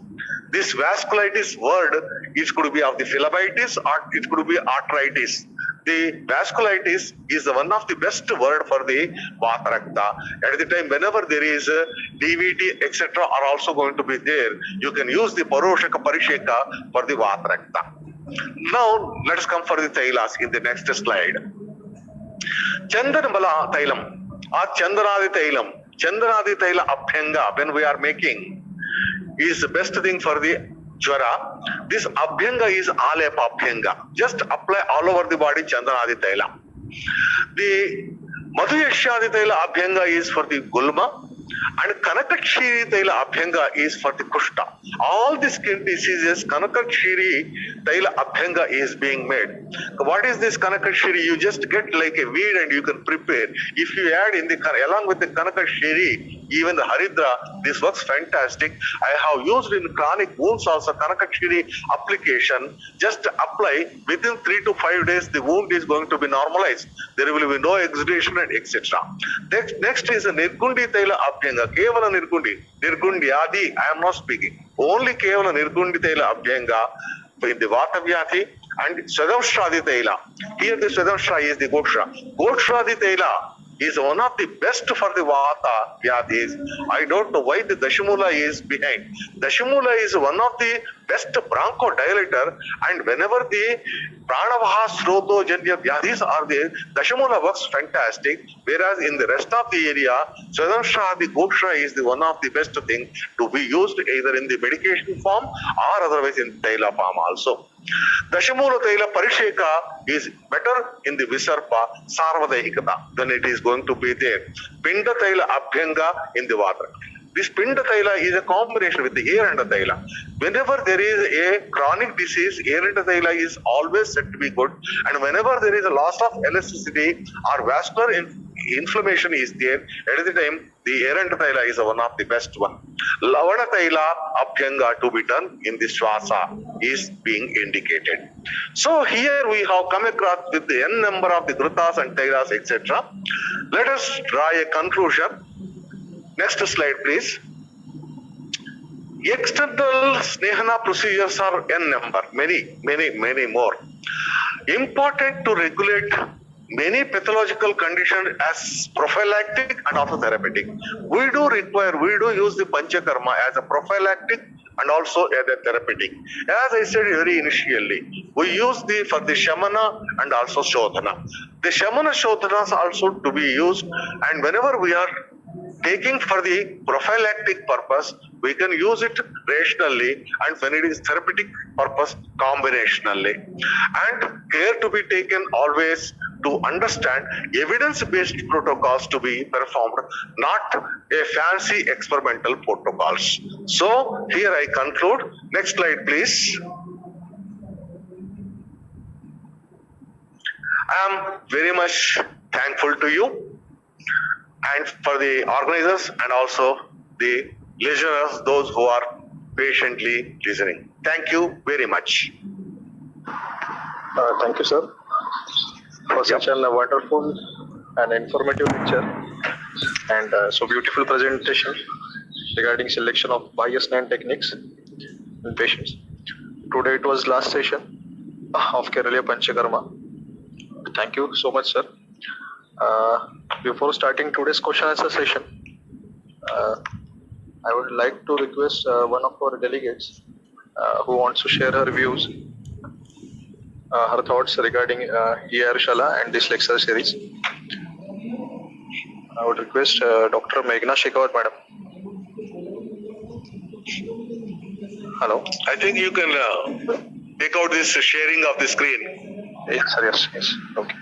this vasculitis word is could be of the phlebitis or it could be arthritis. The vasculitis is one of the best word for the Vatarakta. At the time, whenever there is a DVT, etc., are also going to be there, you can use the Paroshaka Parisheka for the Vatarakta. Now, let us come for the Tailas in the next slide. Chandanabala Tailam, or Chandanadi Tailam, Chandanadi Taila Abhyanga, when we are making, is the best thing for the Jwara. This Abhyanga is Alepa Abhyanga. Just apply all over the body Chandanadi Taila. The Madhuyashyadi Taila Abhyanga is for the Gulma. And Kanakashiri Taila Abhyanga is for the Kushta. All the skin diseases, Kanakashiri Taila Abhyanga is being made. What is this Kanakashiri? You just get like a weed and you can prepare. If you add in the along with the Kanakashiri, even the Haridra, this works fantastic. I have used in chronic wounds also Kanakashiri application. Just apply within 3 to 5 days, the wound is going to be normalized. There will be no exudation and etc. Next is a Nirgundi Taila Abhyanga. Kevala Nirgundi Adi, I am not speaking. Only Kevala Nirgundi Taila Abhyanga in the Vatavyathi and Swadamshradi Taila. Here the Swadamshra is the Goksha. Gokshradi Taila is one of the best for the Vata Vyadhis. I don't know why the Dashamula is behind. Dashamula is one of the best bronchodilator, and whenever the Pranavaha Sroto Janya Vyadhis are there, Dashamula works fantastic, whereas in the rest of the area, Swadamshra, the Goksha is the one of the best thing to be used either in the medication form or otherwise in Taila form also. Dashamula Taila Parisheka is better in the Visarpa Sarvadahikata than it is going to be there. Pinda Taila Abhyanga in the water. This Pinda Taila is a combination with the air and the Taila. Whenever there is a chronic disease, air and the Taila is always said to be good. And whenever there is a loss of elasticity or vascular inflammation is there, at the time, the air and the Taila is one of the best one. Lavana Taila Abhyanga to be done in the Swasa is being indicated. So here we have come across with the n number of the Grutas and Tailas, etc. Let us draw a conclusion. Next slide, please. External Snehana procedures are n number, many more. Important to regulate many pathological conditions as prophylactic and also therapeutic. We do use the Panchakarma as a prophylactic and also as a therapeutic. As I said very initially, we use for the Shamana and also Shodhana. The Shamana Shodhanas also to be used, and whenever we are taking for the prophylactic purpose, we can use it rationally, and when it is therapeutic purpose, combinationally. And care to be taken always to understand evidence-based protocols to be performed, not a fancy experimental protocols. So here I conclude. Next slide, please. I am very much thankful to you and for the organizers and also the listeners, those who are patiently listening. Thank you very much. Thank you, sir, for such a wonderful and informative lecture and so beautiful presentation regarding selection of bias-9 techniques in patients. Today it was last session of Kerala Panchakarma. Thank you so much, sir. Before starting today's question answer session, I would like to request one of our delegates who wants to share her views, her thoughts regarding ER Shala and this lecture series. I would request Dr. Meghna Shekhawat, madam. Hello. I think you can take out this sharing of the screen. Yes, sir. Yes. Okay.